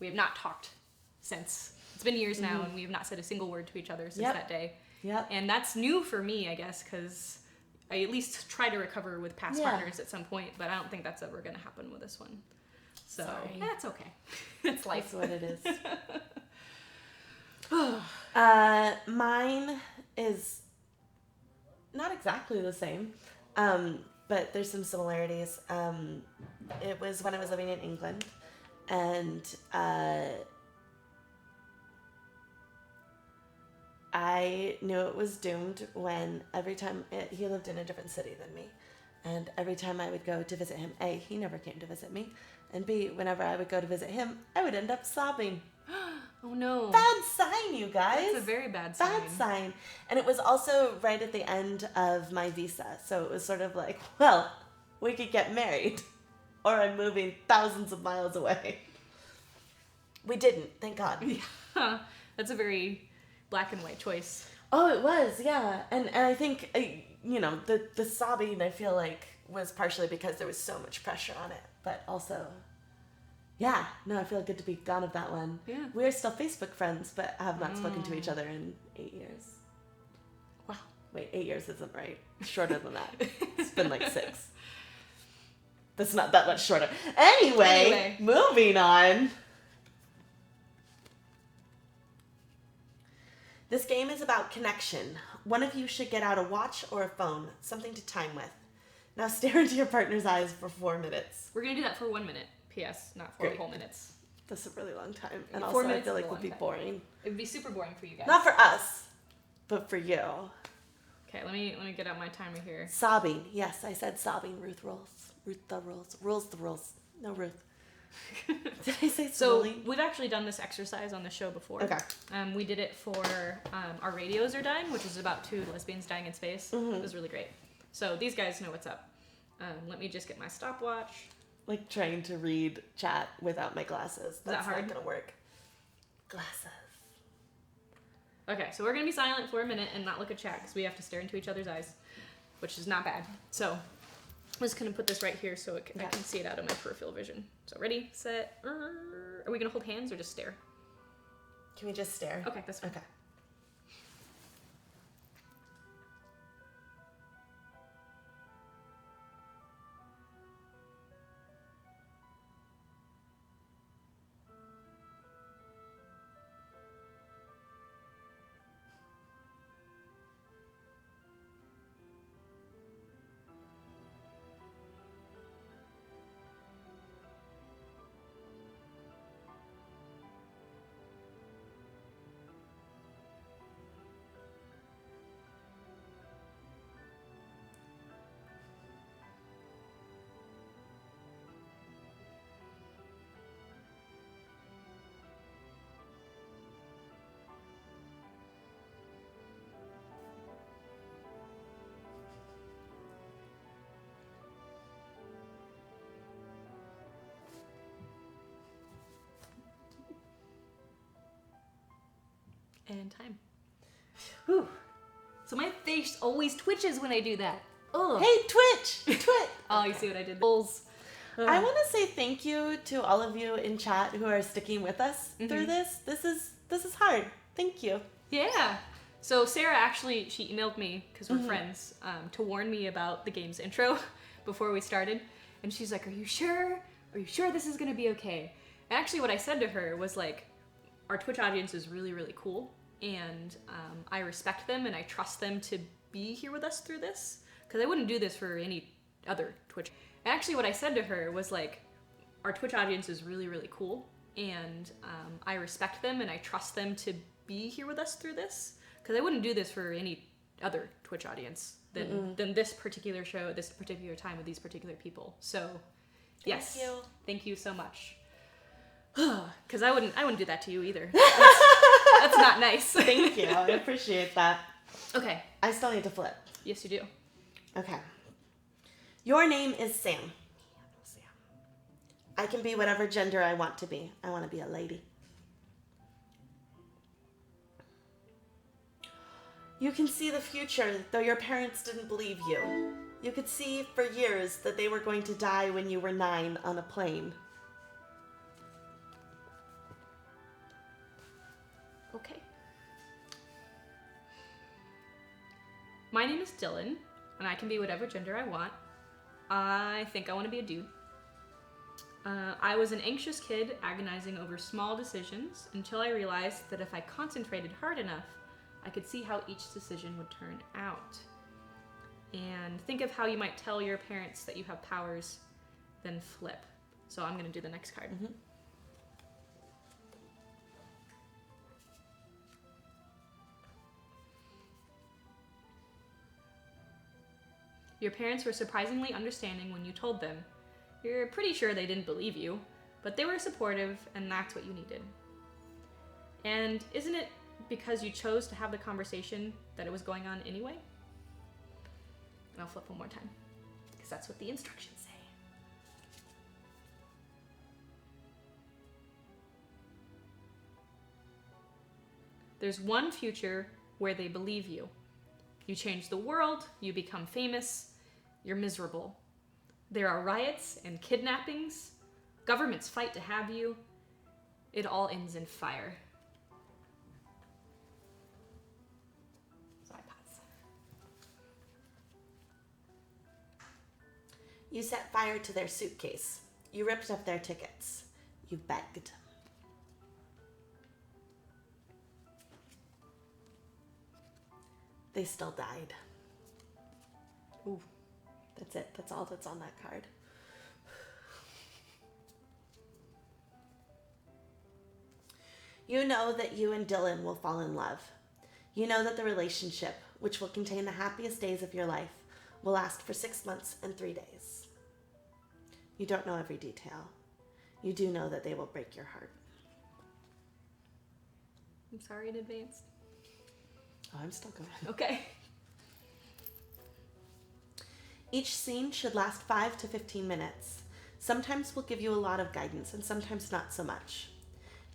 have not talked since. It's been years now, and we have not said a single word to each other since that day. Yep. And that's new for me, I guess, because I at least try to recover with past partners at some point, but I don't think that's ever going to happen with this one. So that's okay. It's life. That's what it is. Mine is not exactly the same, but there's some similarities. It was when I was living in England, and I knew it was doomed when he lived in a different city than me. And every time I would go to visit him, A, he never came to visit me. And B, whenever I would go to visit him, I would end up sobbing. Oh no. Bad sign, you guys. That's a very bad sign. Bad sign. And it was also right at the end of my visa. So it was sort of like, well, we could get married. Or I'm moving thousands of miles away. We didn't, thank God. Yeah. That's a very black and white choice. Oh, it was, yeah. And I think, the sobbing, I feel like, was partially because there was so much pressure on it. But also, I feel good to be gone of that one. Yeah. We're still Facebook friends, but have not spoken to each other in 8 years. Wow. Wait, 8 years isn't right. Shorter than that. It's been like 6. That's not that much shorter. Anyway, moving on. This game is about connection. One of you should get out a watch or a phone, something to time with. Now stare into your partner's eyes for 4 minutes. We're going to do that for 1 minute. P.S. Not 4 whole minutes. That's a really long time. And 4 also I minutes feel is a like would long be time. boring. It would be super boring for you guys. Not for us, but for you. Okay, let me get out my timer here. Sobbing. Yes, I said sobbing. Ruth rules. Ruth the rules. Rules the rules. No Ruth. Did I say So slowly? we've actually done this exercise on the show before. Okay. We did it for Our Radios Are Dying, which is about 2 lesbians dying in space. It was really great. So these guys know what's up. Let me just get my stopwatch. Like trying to read chat without my glasses. That's hard? not gonna work. Glasses. Okay, so we're going to be silent for a minute and not look at chat because we have to stare into each other's eyes, which is not bad. So I'm just going to put this right here so I can see it out of my peripheral vision. So ready, set, are we going to hold hands or just stare? Can we just stare? Okay, that's fine. Okay. And time. Whew. So my face always twitches when I do that. Ugh. Hey, Twitch! Oh, you see what I did? Bulls. I want to say thank you to all of you in chat who are sticking with us through this. This is hard. Thank you. Yeah. So Sarah actually, she emailed me, because we're friends, to warn me about the game's intro before we started. And she's like, are you sure? Are you sure this is going to be okay? And actually what I said to her was like, our Twitch audience is really, really cool. And I respect them and I trust them to be here with us through this. Because I wouldn't do this for any other Twitch. And actually what I said to her was like, our Twitch audience is really, really cool. And I respect them and I trust them to be here with us through this. Because I wouldn't do this for any other Twitch audience than this particular show at this particular time with these particular people. So, yes. Thank you so much. Because I wouldn't do that to you either. That's not nice. Thank you. I appreciate that. Okay. I still need to flip. Yes, you do. Okay. Your name is Sam. I can be whatever gender I want to be. I want to be a lady. You can see the future, though your parents didn't believe you. You could see for years that they were going to die when you were 9 on a plane. Okay. My name is Dylan, and I can be whatever gender I want. I think I want to be a dude. I was an anxious kid agonizing over small decisions until I realized that if I concentrated hard enough, I could see how each decision would turn out. And think of how you might tell your parents that you have powers, then flip. So I'm going to do the next card. Your parents were surprisingly understanding when you told them. You're pretty sure they didn't believe you, but they were supportive, and that's what you needed. And isn't it because you chose to have the conversation that it was going on anyway? And I'll flip one more time, because that's what the instructions say. There's one future where they believe you. You change the world, you become famous, you're miserable. There are riots and kidnappings. Governments fight to have you. It all ends in fire. So I pass. You set fire to their suitcase. You ripped up their tickets. You begged. They still died. Ooh. That's it. That's all that's on that card. You know that you and Dylan will fall in love. You know that the relationship, which will contain the happiest days of your life, will last for 6 months and 3 days. You don't know every detail. You do know that they will break your heart. I'm sorry in advance. Oh, I'm still going. Okay. Each scene should last 5 to 15 minutes. Sometimes we'll give you a lot of guidance and sometimes not so much.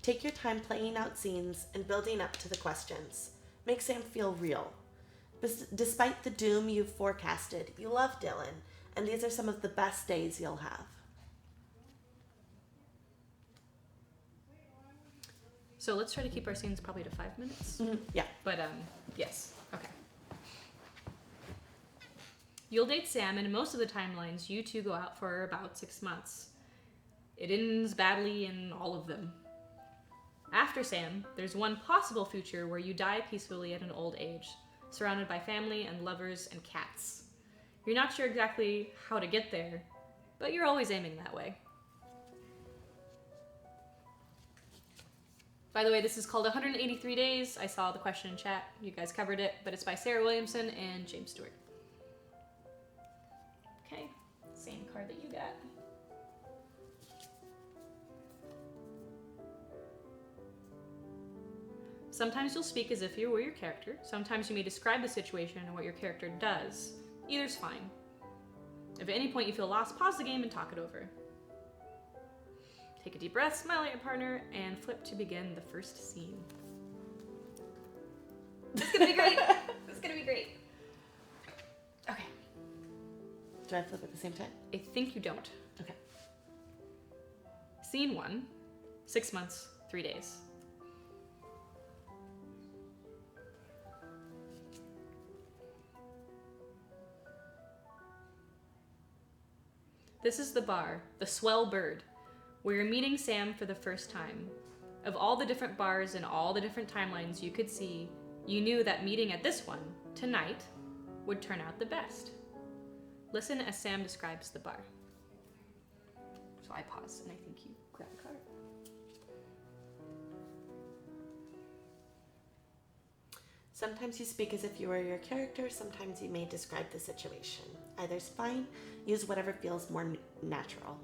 Take your time playing out scenes and building up to the questions. Make Sam feel real. Despite the doom you've forecasted, you love Dylan, and these are some of the best days you'll have. So let's try to keep our scenes probably to 5 minutes. Yeah. But, yes. Okay. You'll date Sam, and in most of the timelines, you two go out for about 6 months. It ends badly in all of them. After Sam, there's one possible future where you die peacefully at an old age, surrounded by family and lovers and cats. You're not sure exactly how to get there, but you're always aiming that way. By the way, this is called 183 Days. I saw the question in chat. You guys covered it, but it's by Sarah Williamson and James Stewart. Okay, same card that you got. Sometimes you'll speak as if you were your character. Sometimes you may describe the situation and what your character does. Either's fine. If at any point you feel lost, pause the game and talk it over. Take a deep breath, smile at your partner, and flip to begin the first scene. It's gonna be great. It's gonna be great. Okay. Do I flip at the same time? I think you don't. Okay. Scene 1, 6 months, 3 days. This is the bar, the Swell Bird, where you're meeting Sam for the first time. Of all the different bars and all the different timelines you could see, you knew that meeting at this one, tonight, would turn out the best. Listen as Sam describes the bar. So I pause, and I think you grab a card. Sometimes you speak as if you were your character, sometimes you may describe the situation. Either's fine, use whatever feels more natural.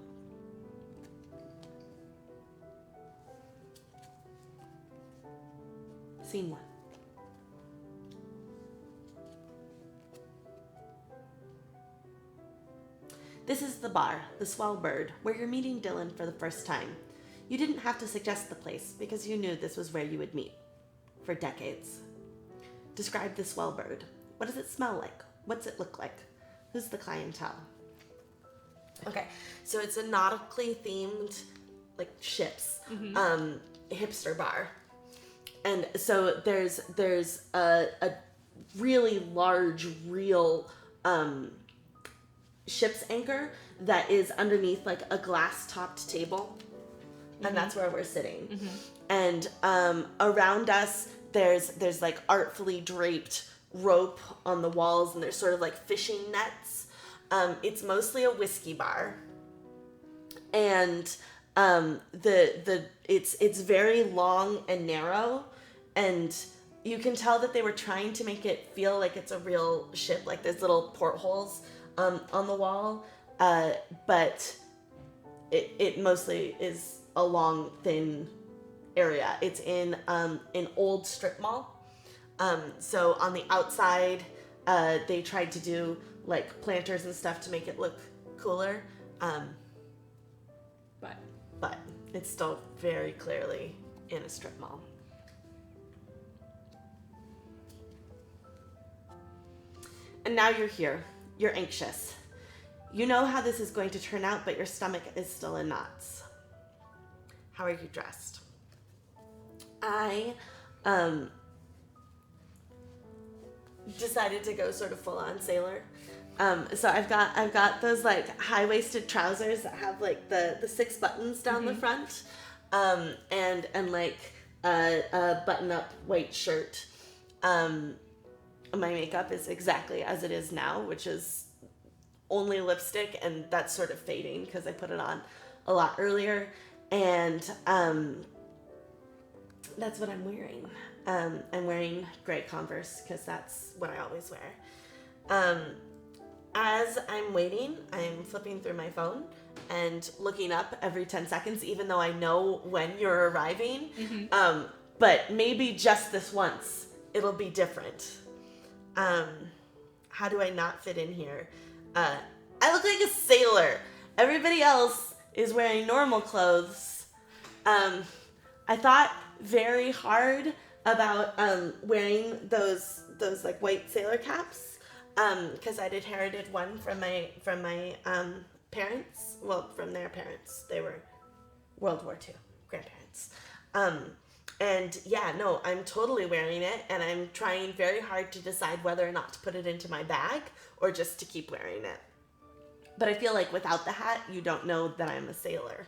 Scene 1. This is the bar, the Swell Bird, where you're meeting Dylan for the first time. You didn't have to suggest the place because you knew this was where you would meet. For decades. Describe the Swell Bird. What does it smell like? What's it look like? Who's the clientele? Okay, so it's a nautically themed, like ships, hipster bar. And so there's a really large, real ship's anchor that is underneath like a glass-topped table, and that's where we're sitting. And around us, there's like artfully draped rope on the walls, and there's sort of like fishing nets. It's mostly a whiskey bar, and it's very long and narrow, and you can tell that they were trying to make it feel like it's a real ship. Like there's little portholes on the wall, but it mostly is a long, thin area. It's in an old strip mall. So on the outside, they tried to do like planters and stuff to make it look cooler. But it's still very clearly in a strip mall. And now you're here. You're anxious. You know how this is going to turn out, but your stomach is still in knots. How are you dressed? I decided to go sort of full on sailor. So I've got those like high-waisted trousers that have like the 6 buttons down the front, and like a button-up white shirt. My makeup is exactly as it is now, which is only lipstick, and that's sort of fading because I put it on a lot earlier, and that's what I'm wearing. I'm wearing gray Converse because that's what I always wear. As I'm waiting, I'm flipping through my phone and looking up every 10 seconds, even though I know when you're arriving. But maybe just this once, it'll be different. How do I not fit in here? I look like a sailor. Everybody else is wearing normal clothes. I thought very hard about wearing those like white sailor caps, because I'd inherited one from my parents. Well, from their parents. They were World War II grandparents. And yeah, no, I'm totally wearing it, and I'm trying very hard to decide whether or not to put it into my bag or just to keep wearing it. But I feel like without the hat, you don't know that I'm a sailor.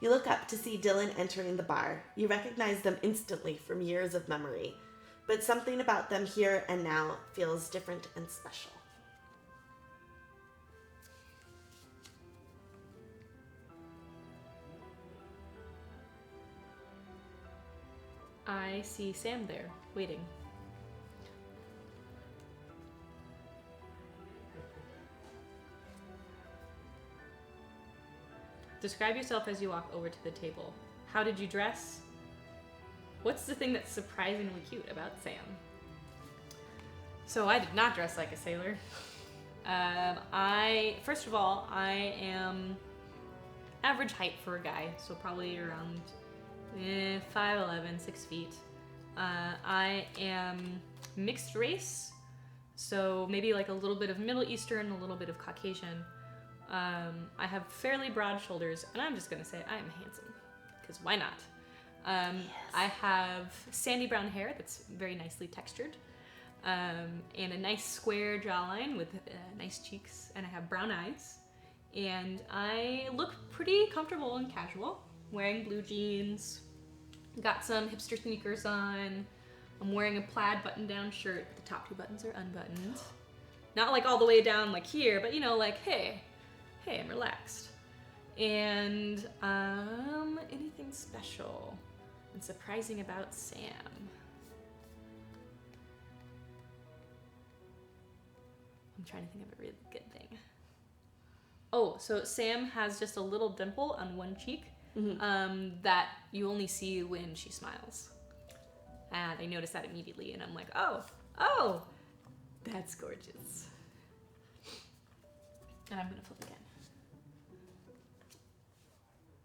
You look up to see Dylan entering the bar. You recognize them instantly from years of memory, but something about them here and now feels different and special. I see Sam there, waiting. Describe yourself as you walk over to the table. How did you dress? What's the thing that's surprisingly cute about Sam? So I did not dress like a sailor. First of all, I am average height for a guy, so probably around 5'11", 6 feet. I am mixed race, so maybe like a little bit of Middle Eastern, a little bit of Caucasian. I have fairly broad shoulders, and I'm just gonna say I am handsome, because why not? Yes. I have sandy brown hair that's very nicely textured, and a nice square jawline with nice cheeks, and I have brown eyes, and I look pretty comfortable and casual, wearing blue jeans, got some hipster sneakers on, I'm wearing a plaid button-down shirt, the top 2 buttons are unbuttoned. Not like all the way down like here, but you know, like, hey, I'm relaxed. And anything special and surprising about Sam? I'm trying to think of a really good thing. Oh, so Sam has just a little dimple on one cheek that you only see when she smiles. And I noticed that immediately, and I'm like, oh, that's gorgeous. And I'm gonna flip again.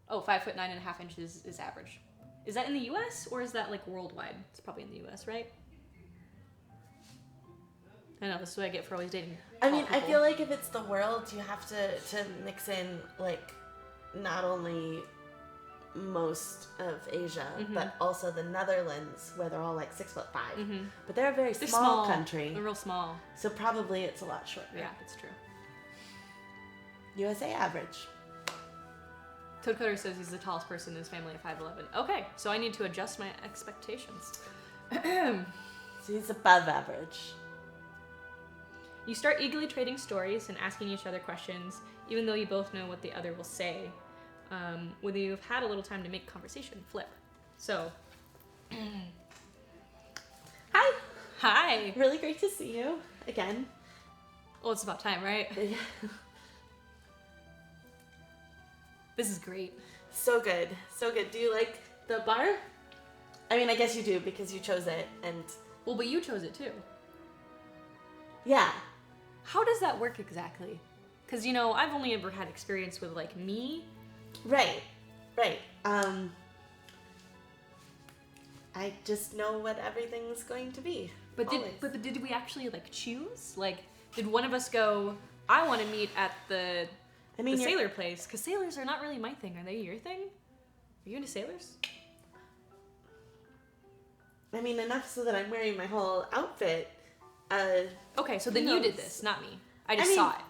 Oh, 5'9.5" is average. Is that in the US or is that like worldwide? It's probably in the US, right? I know, this is what I get for always dating. I mean, tall I people. feel like if it's the world, you have to mix in like not only most of Asia, but also the Netherlands, where they're all like 6'5". But they're a very They're small country, They're real small. so probably it's a lot shorter. Yeah, that's true. USA average. Toadcutter says he's the tallest person in his family at 5'11". Okay, so I need to adjust my expectations. So he's above average. You start eagerly trading stories and asking each other questions, even though you both know what the other will say. When you've had a little time to make conversation flip. So, Hi. hi. Really great to see you again. Well, it's about time, right? This is great. So good. So good. Do you like the bar? I mean, I guess you do because you chose it, and Well, but you chose it too. yeah. How does that work exactly? Because, you know, I've only ever had experience with, like, me. Right. I just know what everything's going to be. But always. did we actually, like, choose? Like, did one of us go, I want to meet at the I mean, you're- sailor place? Because sailors are not really my thing. Are they your thing? Are you into sailors? I mean, enough so that I'm wearing my whole outfit. Okay, so then Who you did knows? this, not me. I just I mean- saw it.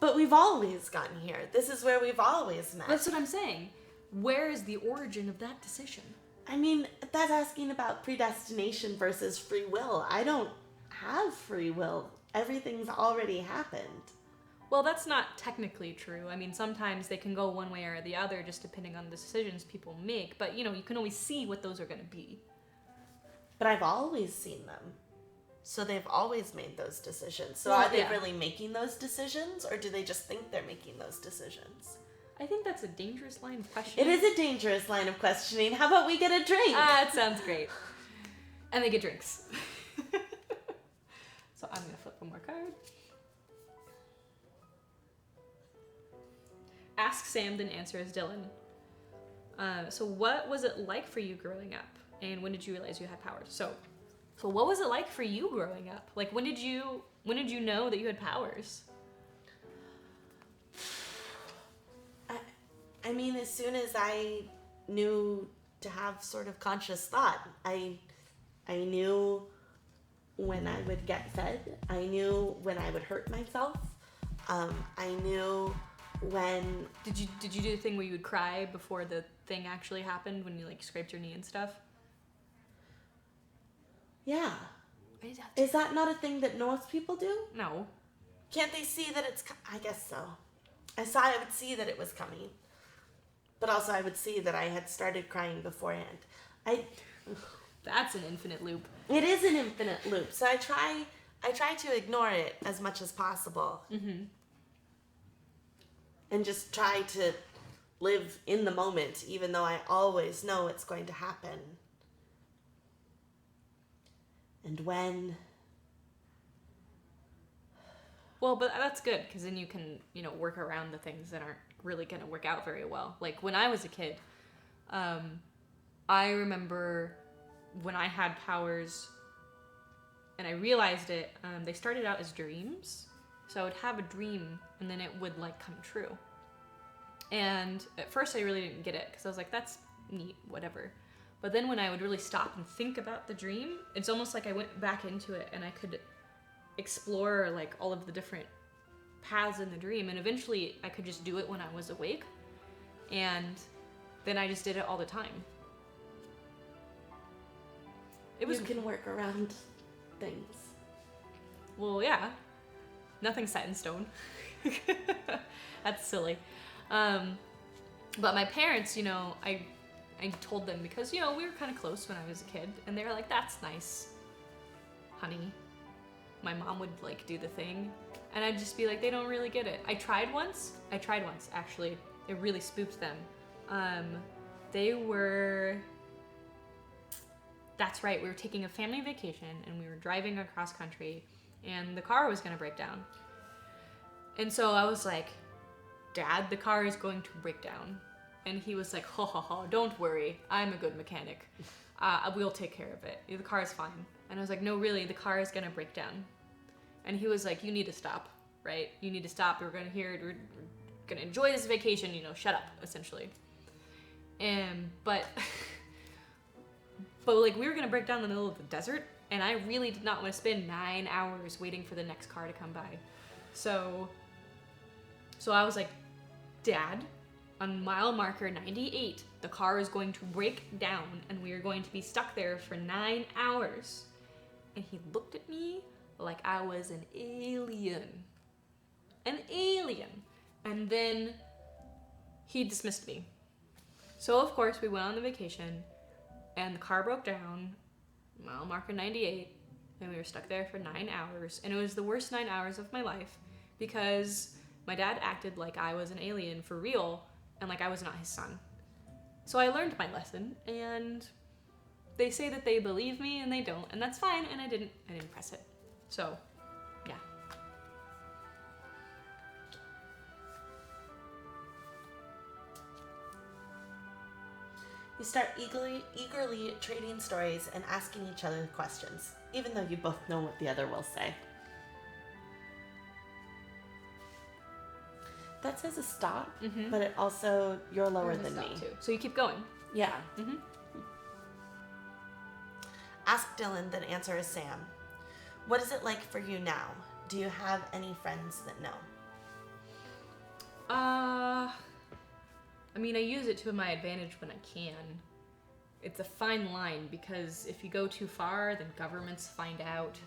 But we've always gotten here. This is where we've always met. That's what I'm saying. Where is the origin of that decision? I mean, that's asking about predestination versus free will. I don't have free will. Everything's already happened. Well, that's not technically true. I mean, sometimes they can go one way or the other just depending on the decisions people make. But, you know, you can always see what those are going to be. But I've always seen them. So they've always made those decisions. So Well, are they yeah. really making those decisions, or do they just think they're making those decisions? I think that's a dangerous line of questioning. It is a dangerous line of questioning. How about we get a drink? Ah, it sounds great. And they get drinks. So I'm going to flip one more card. Ask Sam, then answer as Dylan. So what was it like for you growing up? And when did you realize you had powers? So what was it like for you growing up? Like, when did you know that you had powers? I mean, as soon as I knew to have sort of conscious thought, I knew when I would get fed. I knew when I would hurt myself. I knew when. Did you do the thing where you would cry before the thing actually happened, when you like scraped your knee and stuff? Yeah. I did that Is that not a thing that most people do? No. Can't they see that it's? I guess so. I would see that it was coming, but also I would see that I had started crying beforehand. That's an infinite loop. It is an infinite loop, so I try to ignore it as much as possible, and just try to live in the moment, even though I always know it's going to happen. And when. Well, but that's good, because then you can, you know, work around the things that aren't really going to work out very well. Like when I was a kid, I remember when I had powers and I realized it, they started out as dreams. So I would have a dream and then it would like come true. And at first I really didn't get it because I was like, that's neat, whatever. But then when I would really stop and think about the dream, it's almost like I went back into it and I could explore like all of the different paths in the dream. And eventually I could just do it when I was awake. And then I just did it all the time. It was You can work around things. Well, yeah. Nothing's set in stone. That's silly. But my parents, you know, I told them because, you know, we were kind of close when I was a kid. And they were like, that's nice, honey. My mom would, like, do the thing. And I'd just be like, they don't really get it. I tried once, actually. It really spooked them. That's right, we were taking a family vacation and we were driving across country and the car was gonna break down. And so I was like, Dad, the car is going to break down. And he was like, ha ha ha, don't worry, I'm a good mechanic. We'll take care of it. The car is fine. And I was like, no, really, the car is gonna break down. And he was like, you need to stop, right? You need to stop, we're gonna enjoy this vacation, you know, shut up, essentially. But like we were gonna break down in the middle of the desert, and I really did not want to spend 9 hours waiting for the next car to come by. So I was like, Dad, on mile marker 98, the car is going to break down, and we are going to be stuck there for 9 hours. And he looked at me like I was an alien. An alien. And then he dismissed me. So of course we went on the vacation and the car broke down, mile marker 98, and we were stuck there for 9 hours. And it was the worst 9 hours of my life because my dad acted like I was an alien for real and like I was not his son. So I learned my lesson, and they say that they believe me and they don't, and that's fine, and I didn't press it. So, yeah. You start eagerly trading stories and asking each other questions, even though you both know what the other will say. That says a stop, but it also, you're lower than me. Too. So you keep going. Yeah. Ask Dylan, then answer is Sam. What is it like for you now? Do you have any friends that know? I mean, I use it to my advantage when I can. It's a fine line because if you go too far, then governments find out.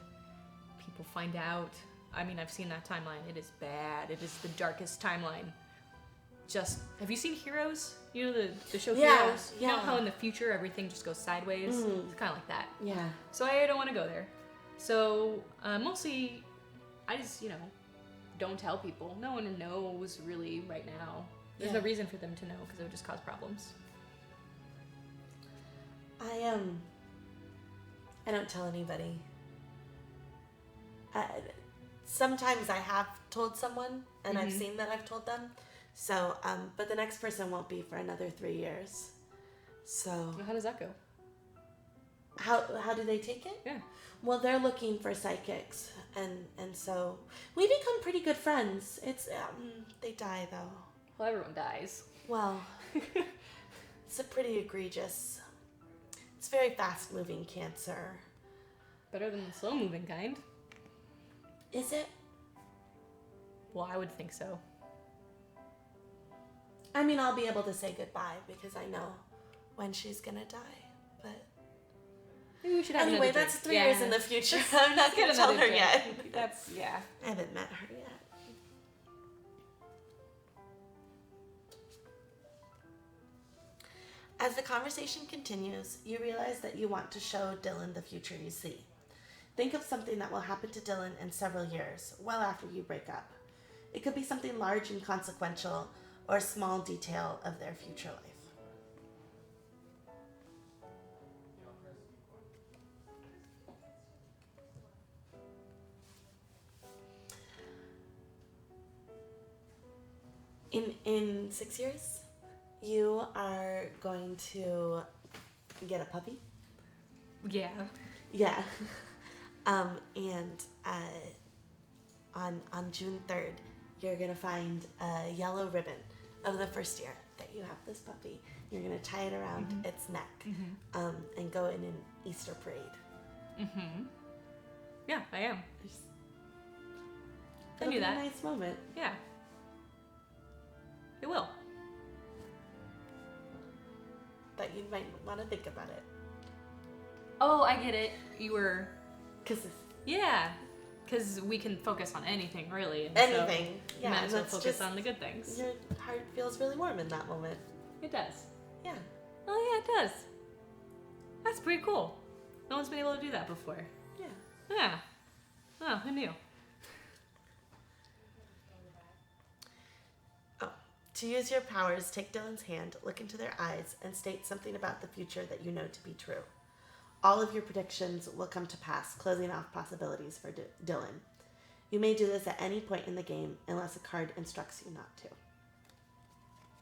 People find out. I mean, I've seen that timeline. It is bad. It is the darkest timeline. Just, have you seen Heroes? You know the show Heroes? You know how in the future everything just goes sideways? It's kind of like that. Yeah. So I don't want to go there. So mostly, I just, you know, don't tell people. No one knows really right now. There's no reason for them to know because it would just cause problems. I don't tell anybody. Sometimes I have told someone, and I've seen that I've told them. So, but the next person won't be for another 3 years. So. Well, how does that go? How do they take it? Yeah. Well, they're looking for psychics, and so we become pretty good friends. It's they die though. Well, everyone dies. Well, it's a pretty egregious. It's very fast-moving cancer. Better than the slow-moving kind. Is it? Well, I would think so. I mean, I'll be able to say goodbye because I know when she's gonna die. But maybe we should have anyway, another that's drink. 3 years in the future. I'm not gonna tell her yet. That's yeah. I haven't met her yet. As the conversation continues, you realize that you want to show Dylan the future you see. Think of something that will happen to Dylan in several years, well after you break up. It could be something large and consequential, or a small detail of their future life. In 6 years, you are going to get a puppy. Yeah. Yeah. And on June 3rd, you're gonna find a yellow ribbon of the first year that you have this puppy. You're gonna tie it around its neck, and go in an Easter parade. Yeah, I am. I It'll knew be that. a nice moment. Yeah. It will. That you might want to think about it. Oh, I get it. You were... Cause Yeah. Because we can focus on anything, really. And anything. So Yeah, might as well that's focus just- on the good things. Your heart feels really warm in that moment. It does. Yeah. Oh, yeah, it does. That's pretty cool. No one's been able to do that before. Yeah. Yeah. Oh, who knew? Oh. To use your powers, take Dylan's hand, look into their eyes, and state something about the future that you know to be true. All of your predictions will come to pass, closing off possibilities for Dylan. You may do this at any point in the game, unless a card instructs you not to.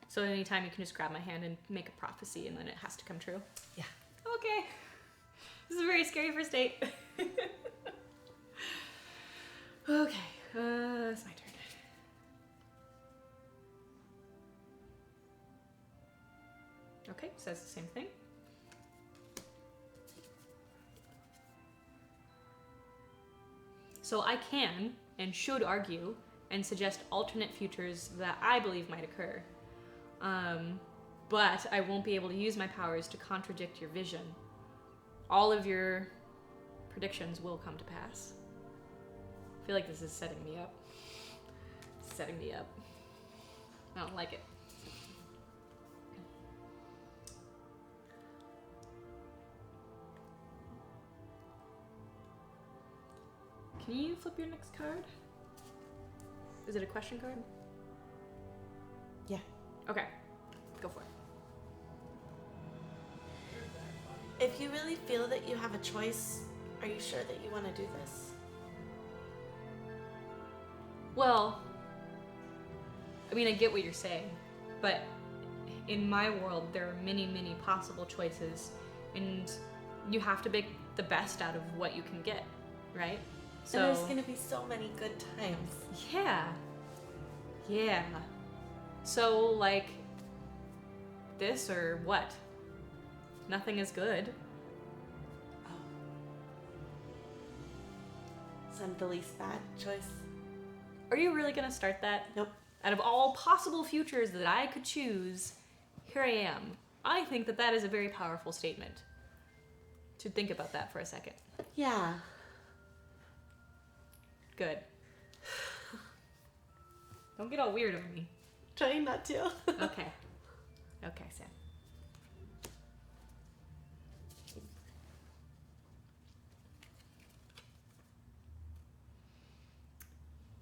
So anytime you can just grab my hand and make a prophecy and then it has to come true? Yeah. Okay. This is a very scary first date. Okay, it's my turn. Okay, says the same thing. So I can and should argue and suggest alternate futures that I believe might occur. But I won't be able to use my powers to contradict your vision. All of your predictions will come to pass. I feel like this is setting me up. Setting me up. I don't like it. Can you flip your next card? Is it a question card? Yeah. Okay, go for it. If you really feel that you have a choice, are you sure that you want to do this? Well, I mean, I get what you're saying, but in my world, there are many, many possible choices, and you have to make the best out of what you can get, right? So And there's going to be so many good times. yeah. Yeah. So, like, this or what? Nothing is good. Oh. So I'm the least bad choice? Are you really gonna start that? Nope. Out of all possible futures that I could choose, here I am. I think that that is a very powerful statement. To think about that for a second. Yeah. Good. Don't get all weird on me. Trying not to. Okay. Okay, Sam.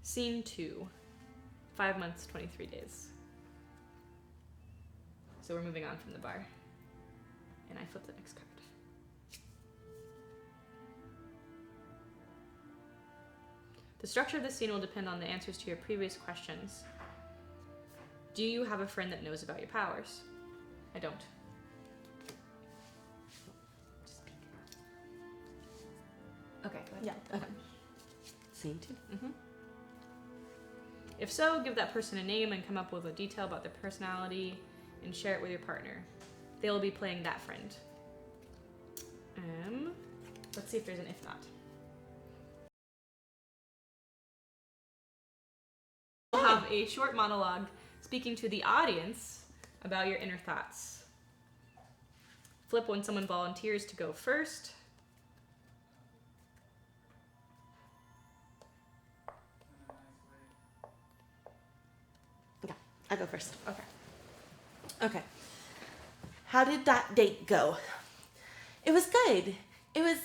Scene 2. 5 months, 23 days. So we're moving on from the bar. And I flip the next card. The structure of this scene will depend on the answers to your previous questions. Do you have a friend that knows about your powers? I don't. Just speak. Okay, go ahead. Yeah. Okay. Scene 2. Mm-hmm. If so, give that person a name and come up with a detail about their personality and share it with your partner. They will be playing that friend. Let's see if there's an if not. We'll have a short monologue speaking to the audience about your inner thoughts. Flip when someone volunteers to go first. Yeah, I go first. Okay. Okay. How did that date go? It was good. It was,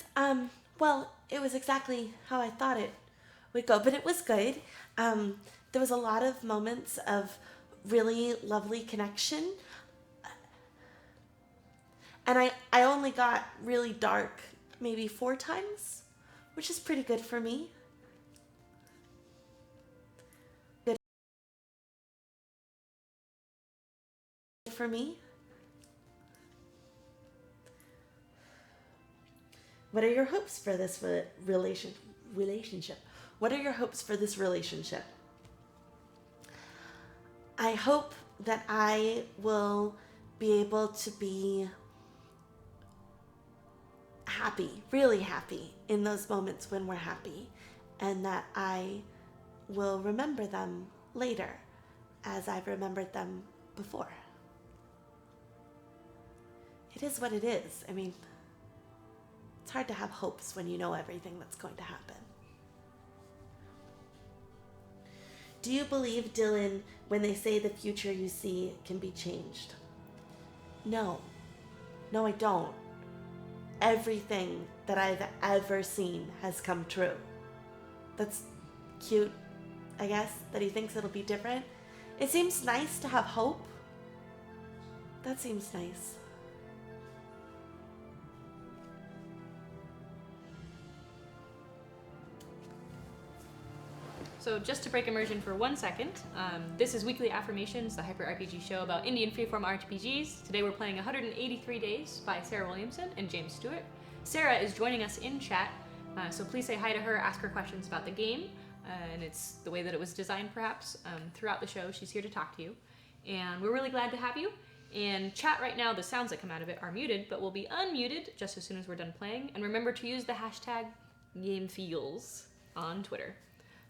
well, it was exactly how I thought it would go, but it was good. There was a lot of moments of really lovely connection. And I only got really dark maybe 4 times, which is pretty good for me. for me? What are your hopes for this relationship? What are your hopes for this relationship? I hope that I will be able to be happy, really happy in those moments when we're happy, and that I will remember them later as I've remembered them before. It is what it is. I mean, it's hard to have hopes when you know everything that's going to happen. Do you believe, Dylan, when they say the future you see can be changed? No. No, I don't. Everything that I've ever seen has come true. That's cute, I guess, that he thinks it'll be different. It seems nice to have hope. That seems nice. So just to break immersion for 1 second, this is Weekly Affirmations, the Hyper RPG show about Indian freeform RPGs. Today we're playing 183 Days by Sarah Williamson and James Stewart. Sarah is joining us in chat, so please say hi to her, ask her questions about the game, and it's the way that it was designed perhaps. Throughout the show, she's here to talk to you, and we're really glad to have you. And chat right now, the sounds that come out of it are muted, but will be unmuted just as soon as we're done playing. And remember to use the hashtag #GameFeels on Twitter.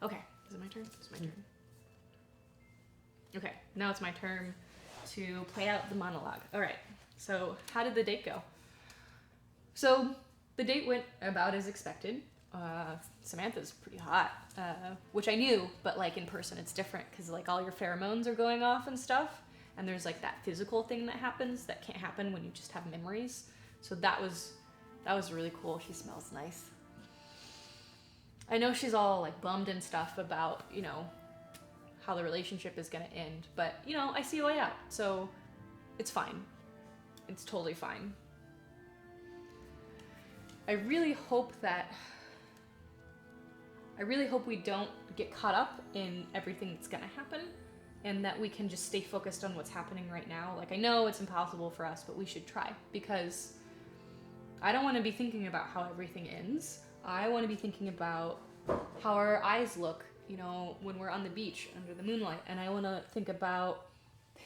Okay. Is it my turn? It's my turn. Okay, now it's my turn to play out the monologue. All right, so how did the date go? So the date went about as expected. Samantha's pretty hot, which I knew, but like in person it's different because like all your pheromones are going off and stuff, and there's like that physical thing that happens that can't happen when you just have memories. So that was really cool. She smells nice. I know she's all like bummed and stuff about, you know, how the relationship is gonna end, but you know, I see a way out, so it's fine. It's totally fine. I really hope we don't get caught up in everything that's gonna happen, and that we can just stay focused on what's happening right now. Like, I know it's impossible for us, but we should try, because I don't want to be thinking about how everything ends. I want to be thinking about how our eyes look, you know, when we're on the beach under the moonlight. And I want to think about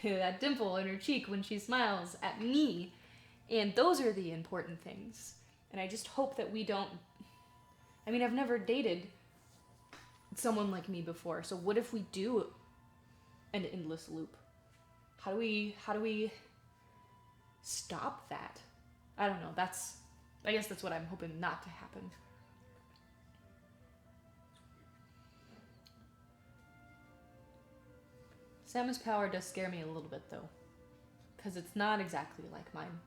that dimple in her cheek when she smiles at me. And those are the important things. And I just hope that we don't... I mean, I've never dated someone like me before. So what if we do an endless loop? How do we stop that? I don't know. I guess that's what I'm hoping not to happen. Sam's power does scare me a little bit though, because it's not exactly like mine.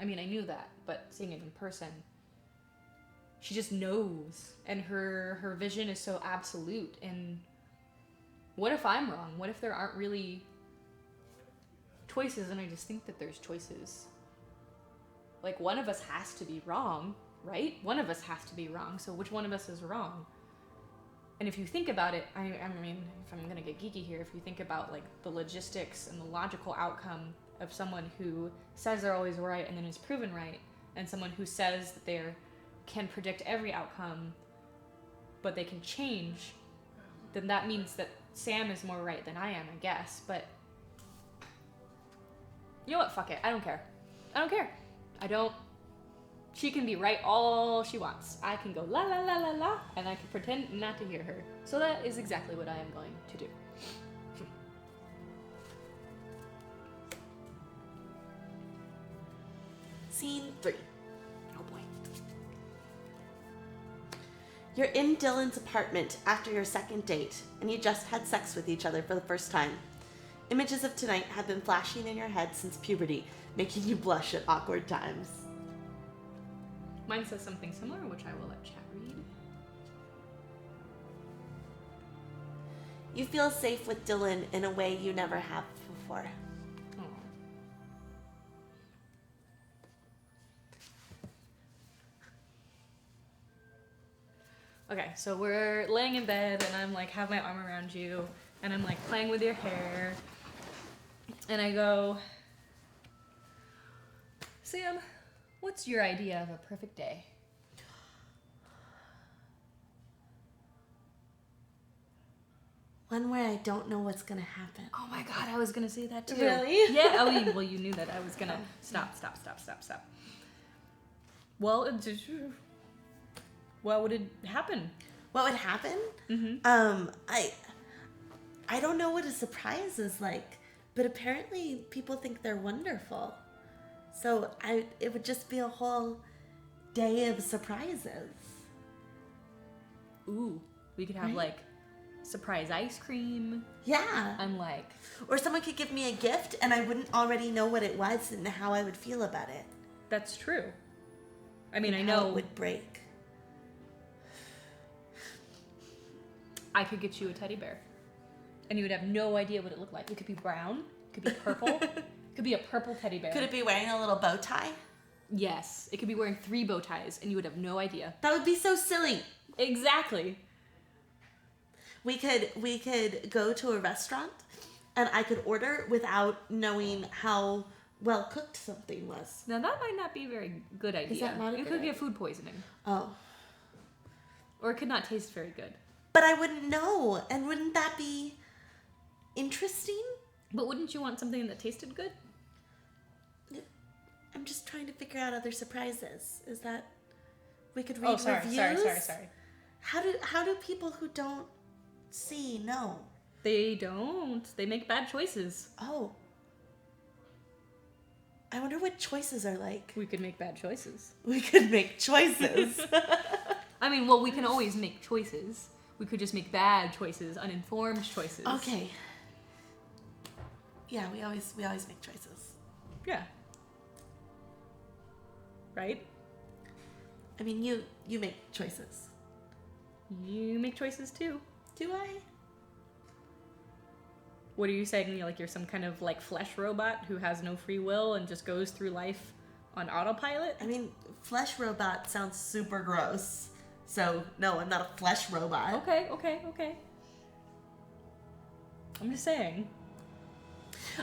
I mean, I knew that, but seeing it in person, she just knows, and her vision is so absolute. And what if I'm wrong? What if there aren't really choices and I just think that there's choices? Like, one of us has to be wrong, right? One of us has to be wrong, so which one of us is wrong? And if you think about it, I mean, if I'm gonna get geeky here, if you think about like the logistics and the logical outcome of someone who says they're always right and then is proven right, and someone who says that they can predict every outcome, but they can change, then that means that Sam is more right than I am, I guess. But you know what? Fuck it. I don't care. She can be right all she wants. I can go la la la la la, and I can pretend not to hear her. So that is exactly what I am going to do. Scene 3. Oh boy. You're in Dylan's apartment after your second date, and you just had sex with each other for the first time. Images of tonight have been flashing in your head since puberty, making you blush at awkward times. Mine says something similar, which I will let chat read. You feel safe with Dylan in a way you never have before. Aw. Okay, so we're laying in bed and I'm like, have my arm around you and I'm like playing with your hair and I go, Sam, what's your idea of a perfect day? One where I don't know what's gonna happen. Oh my god, I was gonna say that too. Really? Yeah, well, you knew that I was gonna... Stop. Well, what would it happen? What would happen? Mm-hmm. I don't know what a surprise is like, but apparently people think they're wonderful. So it would just be a whole day of surprises. Ooh, we could have, like, surprise ice cream. Yeah. I'm like... Or someone could give me a gift and I wouldn't already know what it was and how I would feel about it. That's true. I mean, I How know... it would break. I could get you a teddy bear. And you would have no idea what it looked like. It could be brown. It could be purple. It could be a purple teddy bear. Could it be wearing a little bow tie? Yes. It could be wearing 3 bow ties and you would have no idea. That would be so silly. Exactly. We could go to a restaurant and I could order without knowing how well cooked something was. Now that might not be a very good idea. that not a You good could get idea? food poisoning. Oh. Or it could not taste very good. But I wouldn't know. And wouldn't that be interesting? But wouldn't you want something that tasted good? I'm just trying to figure out other surprises. Is that we could read Oh, sorry. reviews? How do people who don't see know? They don't. They make bad choices. Oh. I wonder what choices are like. We could make bad choices. We could make choices. I mean, well, we can always make choices. We could just make bad choices, uninformed choices. Okay. Yeah, we always make choices. Yeah. Right? I mean, you make choices. You make choices too. Do I? What are you saying? You're some kind of like flesh robot who has no free will and just goes through life on autopilot? I mean, flesh robot sounds super gross. So, no, I'm not a flesh robot. Okay. I'm just saying.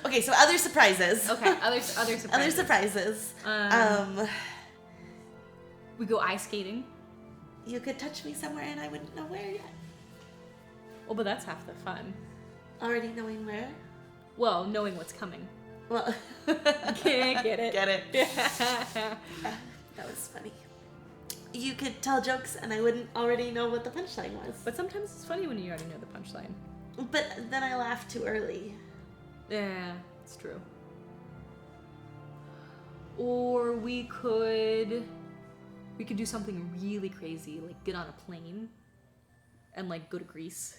Okay, so other surprises. Okay, other surprises. Other surprises. We go ice skating. You could touch me somewhere and I wouldn't know where yet. Well, but that's half the fun. Already knowing where? Well, knowing what's coming. Well, Get it? get it. That was funny. You could tell jokes and I wouldn't already know what the punchline was. But sometimes it's funny when you already know the punchline. But then I laugh too early. Yeah, it's true. Or we could do something really crazy, like get on a plane and like go to Greece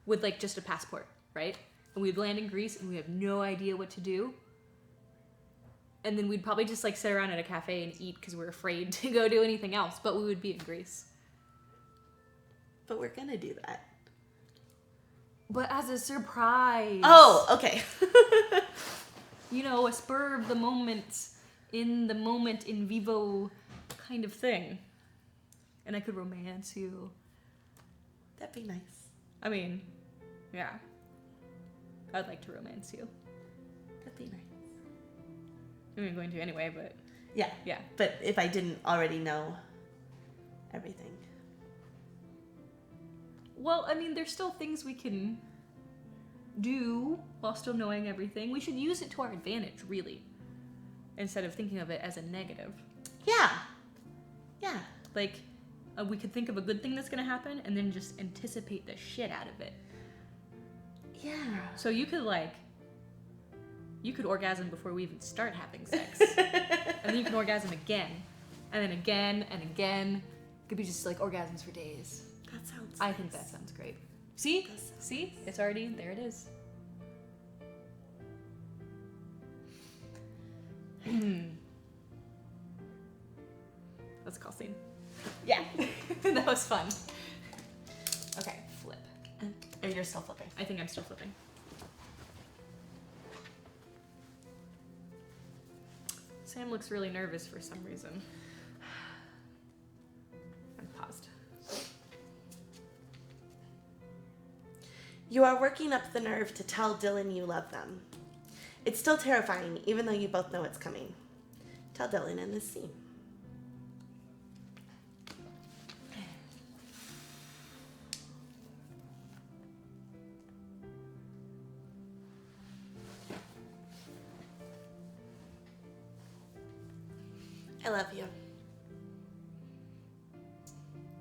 with like just a passport, right? And we'd land in Greece and we have no idea what to do. And then we'd probably just like sit around at a cafe and eat because we're afraid to go do anything else, but we would be in Greece. But we're gonna do that. But as a surprise. Oh, okay. You know, a spur of the moment in vivo kind of thing. And I could romance you. That'd be nice. I mean, yeah. I'd like to romance you. That'd be nice. I mean, I'm going to anyway, but Yeah. yeah. But if I didn't already know everything. Well, I mean, there's still things we can do while still knowing everything. We should use it to our advantage, really, instead of thinking of it as a negative. Yeah. Yeah. Like, we could think of a good thing that's going to happen and then just anticipate the shit out of it. Yeah. So you could orgasm before we even start having sex. And then you can orgasm again. And then again and again. It could be just like orgasms for days. That sounds I think that sounds great. See? See? It's already, there it is. Let's call scene. Yeah. That was fun. Okay, flip. Oh, you're still flipping. I think I'm still flipping. Sam looks really nervous for some reason. I'm paused. You are working up the nerve to tell Dylan you love them. It's still terrifying, even though you both know it's coming. tell Dylan in this scene. I love you.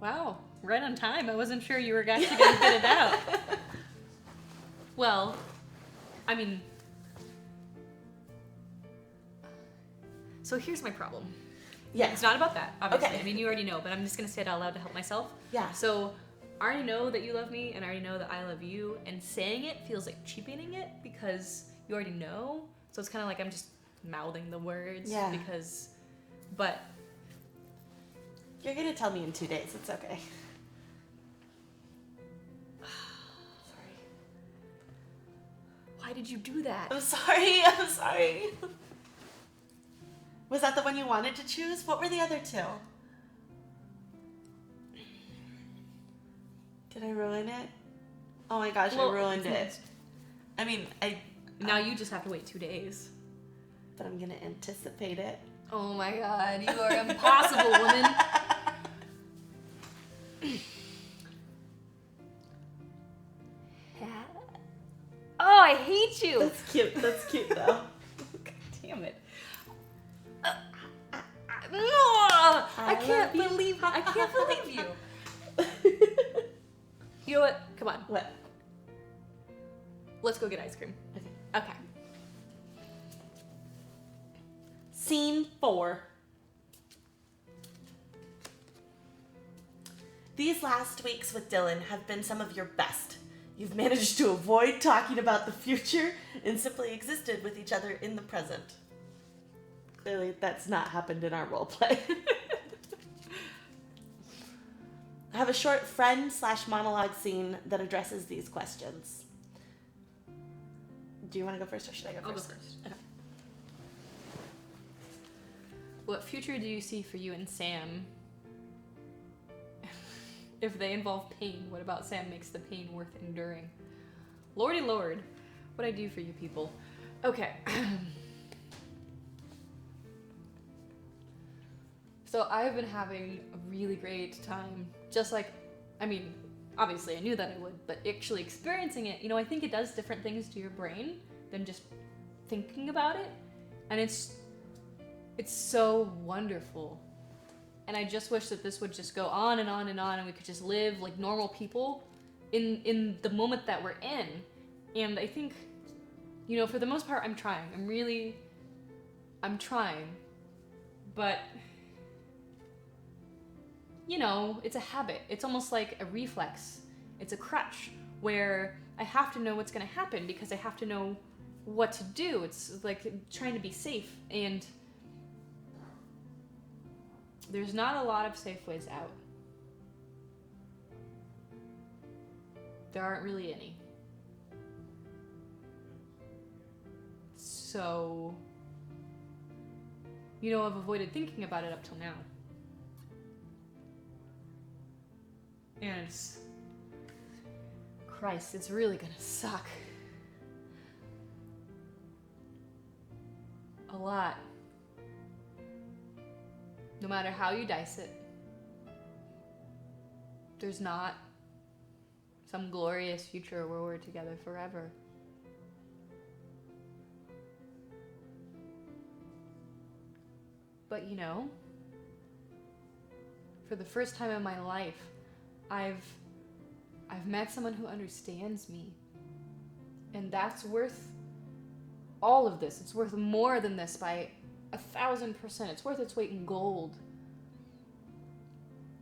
Wow, right on time. I wasn't sure you were actually going to get it out. Well, I mean, so here's my problem. Yeah. It's not about that, obviously. Okay. I mean, you already know, but I'm just going to say it out loud to help myself. Yeah. So I already know that you love me, and I already know that I love you, and saying it feels like cheapening it because you already know. So it's kind of like I'm just mouthing the words because, but You're gonna tell me in 2 days. It's okay. Sorry. why did you do that? I'm sorry. I'm sorry. Was that the one you wanted to choose? What were the other two? Did I ruin it? Oh my gosh, Well, I ruined it. I mean, Now you just have to wait 2 days. but I'm gonna anticipate it. Oh my god, you are impossible, woman. Oh, I hate you. That's cute. That's cute though. God damn it. I can't believe you. You know what? Come on. What? Let's go get ice cream. Okay. Scene 4. These last weeks with Dylan have been some of your best. You've managed to avoid talking about the future and simply existed with each other in the present. Clearly, that's not happened in our role play. I have a short friend/monologue scene that addresses these questions. Do you want to go first, or should I go first? I'll go first. Okay. What future do you see for you and Sam? If they involve pain, what about Sam makes the pain worth enduring? Lordy Lord, what I do for you people. Okay. So I've been having a really great time. Just like, I mean, obviously I knew that I would, but actually experiencing it, I think it does different things to your brain than just thinking about it. And it's so wonderful. And I just wish that this would just go on and on and on, and we could just live like normal people in the moment that we're in. And I think, for the most part, I'm trying. I'm trying. But, it's a habit. It's almost like a reflex. It's a crutch where I have to know what's going to happen because I have to know what to do. It's like trying to be safe, and there's not a lot of safe ways out. There aren't really any. So, I've avoided thinking about it up till now. And Christ, it's really gonna suck. A lot. No matter how you dice it, there's not some glorious future where we're together forever. But for the first time in my life, I've met someone who understands me. And that's worth all of this. It's worth more than this by 1,000%. It's worth its weight in gold.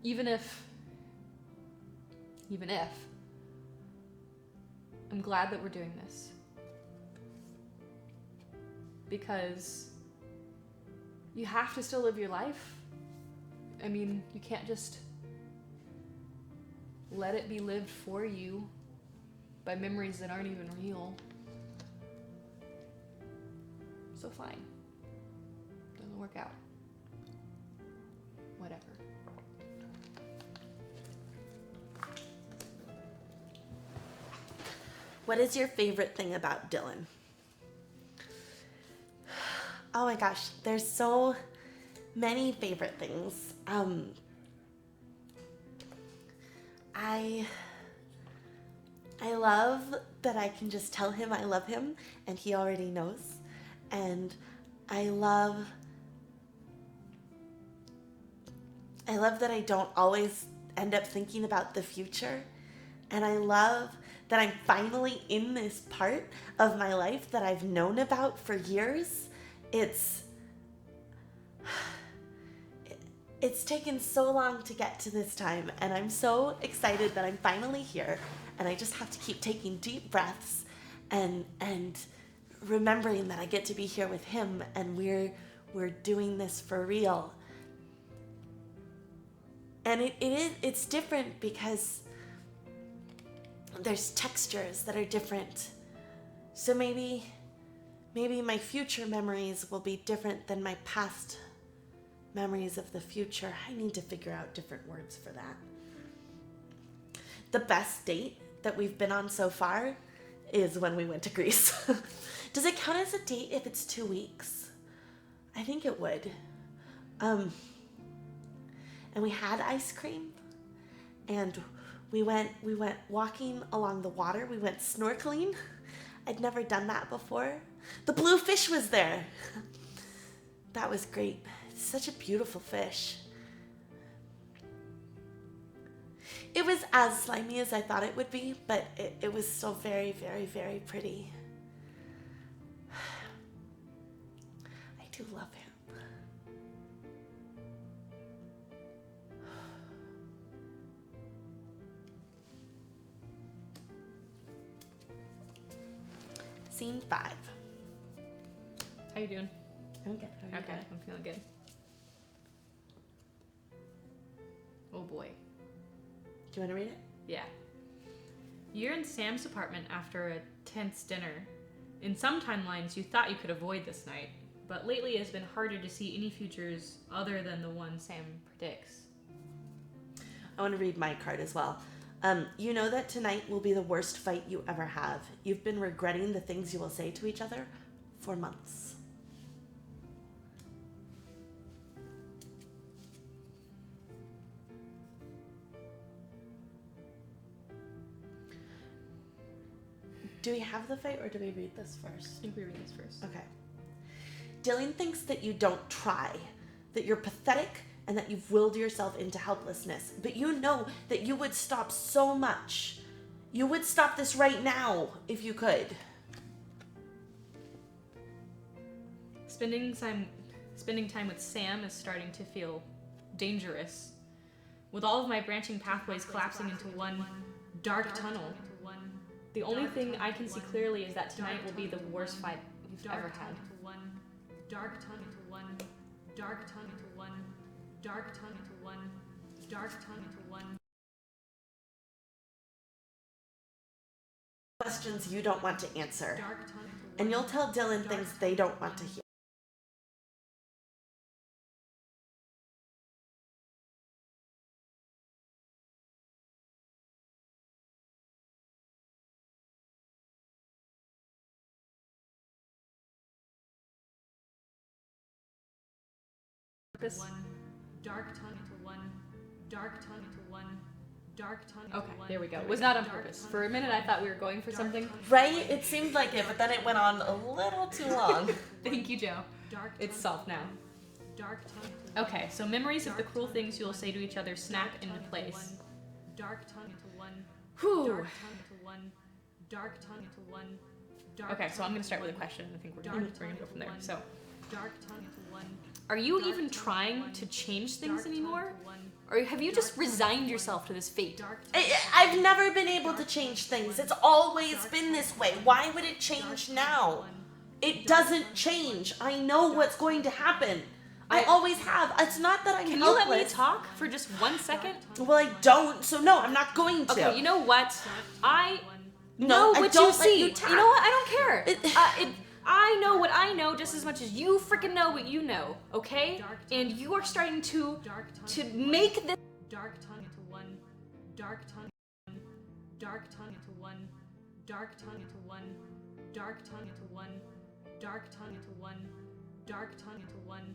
Even if I'm glad that we're doing this. Because you have to still live your life. I mean, you can't just let it be lived for you by memories that aren't even real. So fine. Doesn't work out. Whatever. What is your favorite thing about Dylan? Oh my gosh, there's so many favorite things. I love that I can just tell him I love him and he already knows. And I love that I don't always end up thinking about the future. And I love that I'm finally in this part of my life that I've known about for years. It's taken so long to get to this time, and I'm so excited that I'm finally here, and I just have to keep taking deep breaths and remembering that I get to be here with him, and we're doing this for real. And it's different because there's textures that are different. So maybe my future memories will be different than my past memories of the future. I need to figure out different words for that. The best date that we've been on so far is when we went to Greece. Does it count as a date if it's 2 weeks? I think it would. And we had ice cream, and we went walking along the water. We went snorkeling. I'd never done that before. The blue fish was there. That was great. It's such a beautiful fish. It was as slimy as I thought it would be, but it was still very, very, very pretty. I do love him. Scene 5. How you doing? I'm good. How are you Okay, doing? I'm feeling good. Oh boy. Do you want to read it? Yeah. You're in Sam's apartment after a tense dinner. In some timelines, you thought you could avoid this night, but lately it has been harder to see any futures other than the one Sam predicts. I want to read my card as well. You know that tonight will be the worst fight you ever have. You've been regretting the things you will say to each other for months. Do we have the fight or do we read this first? I think we read this first. Okay. Dylan thinks that you don't try, that you're pathetic, and that you've willed yourself into helplessness. But you know that you would stop so much. You would stop this right now if you could. Spending time with Sam is starting to feel dangerous. With all of my branching pathways collapsing into one dark tunnel, the only thing I can see clearly is that tonight will be the worst fight we've ever had. Dark tunnel to one, dark tunnel to one, dark tunnel to one, dark tunnel to one. Questions you don't want to answer. And you'll tell Dylan things they don't want to hear. Dark tunnel to one, dark tunnel to one, dark tunnel to one. Okay, there we go. It was not on purpose. For a minute I thought we were going for something. Right? It seemed like it, but then it went on a little too long. Thank you, Joe. It's solved now. Okay, so memories of the cruel things you will say to each other snap into place. Dark tunnel to one. Whew. Dark tunnel to one. Dark tunnel to one. Okay, so I'm gonna start with a question. I think we're gonna go from there. So, dark tunnel to one. Are you even trying to change things anymore? Or have you just resigned yourself to this fate? I've never been able to change things. It's always been this way. Why would it change now? It doesn't change. I know what's going to happen. I always have. It's not that I'm Can helpless. you let me talk for just 1 second? Well, I don't, so no, I'm not going to. Okay, you know what? I No, know I what don't you let see. you You tap. know what? I don't care. I know what I know just as much as you freaking know what you know, okay? And you are starting to make this dark tunnel to one, dark tunnel to one, dark tunnel to one, dark tunnel to one, dark tunnel to one, dark tunnel to one, dark tunnel to one,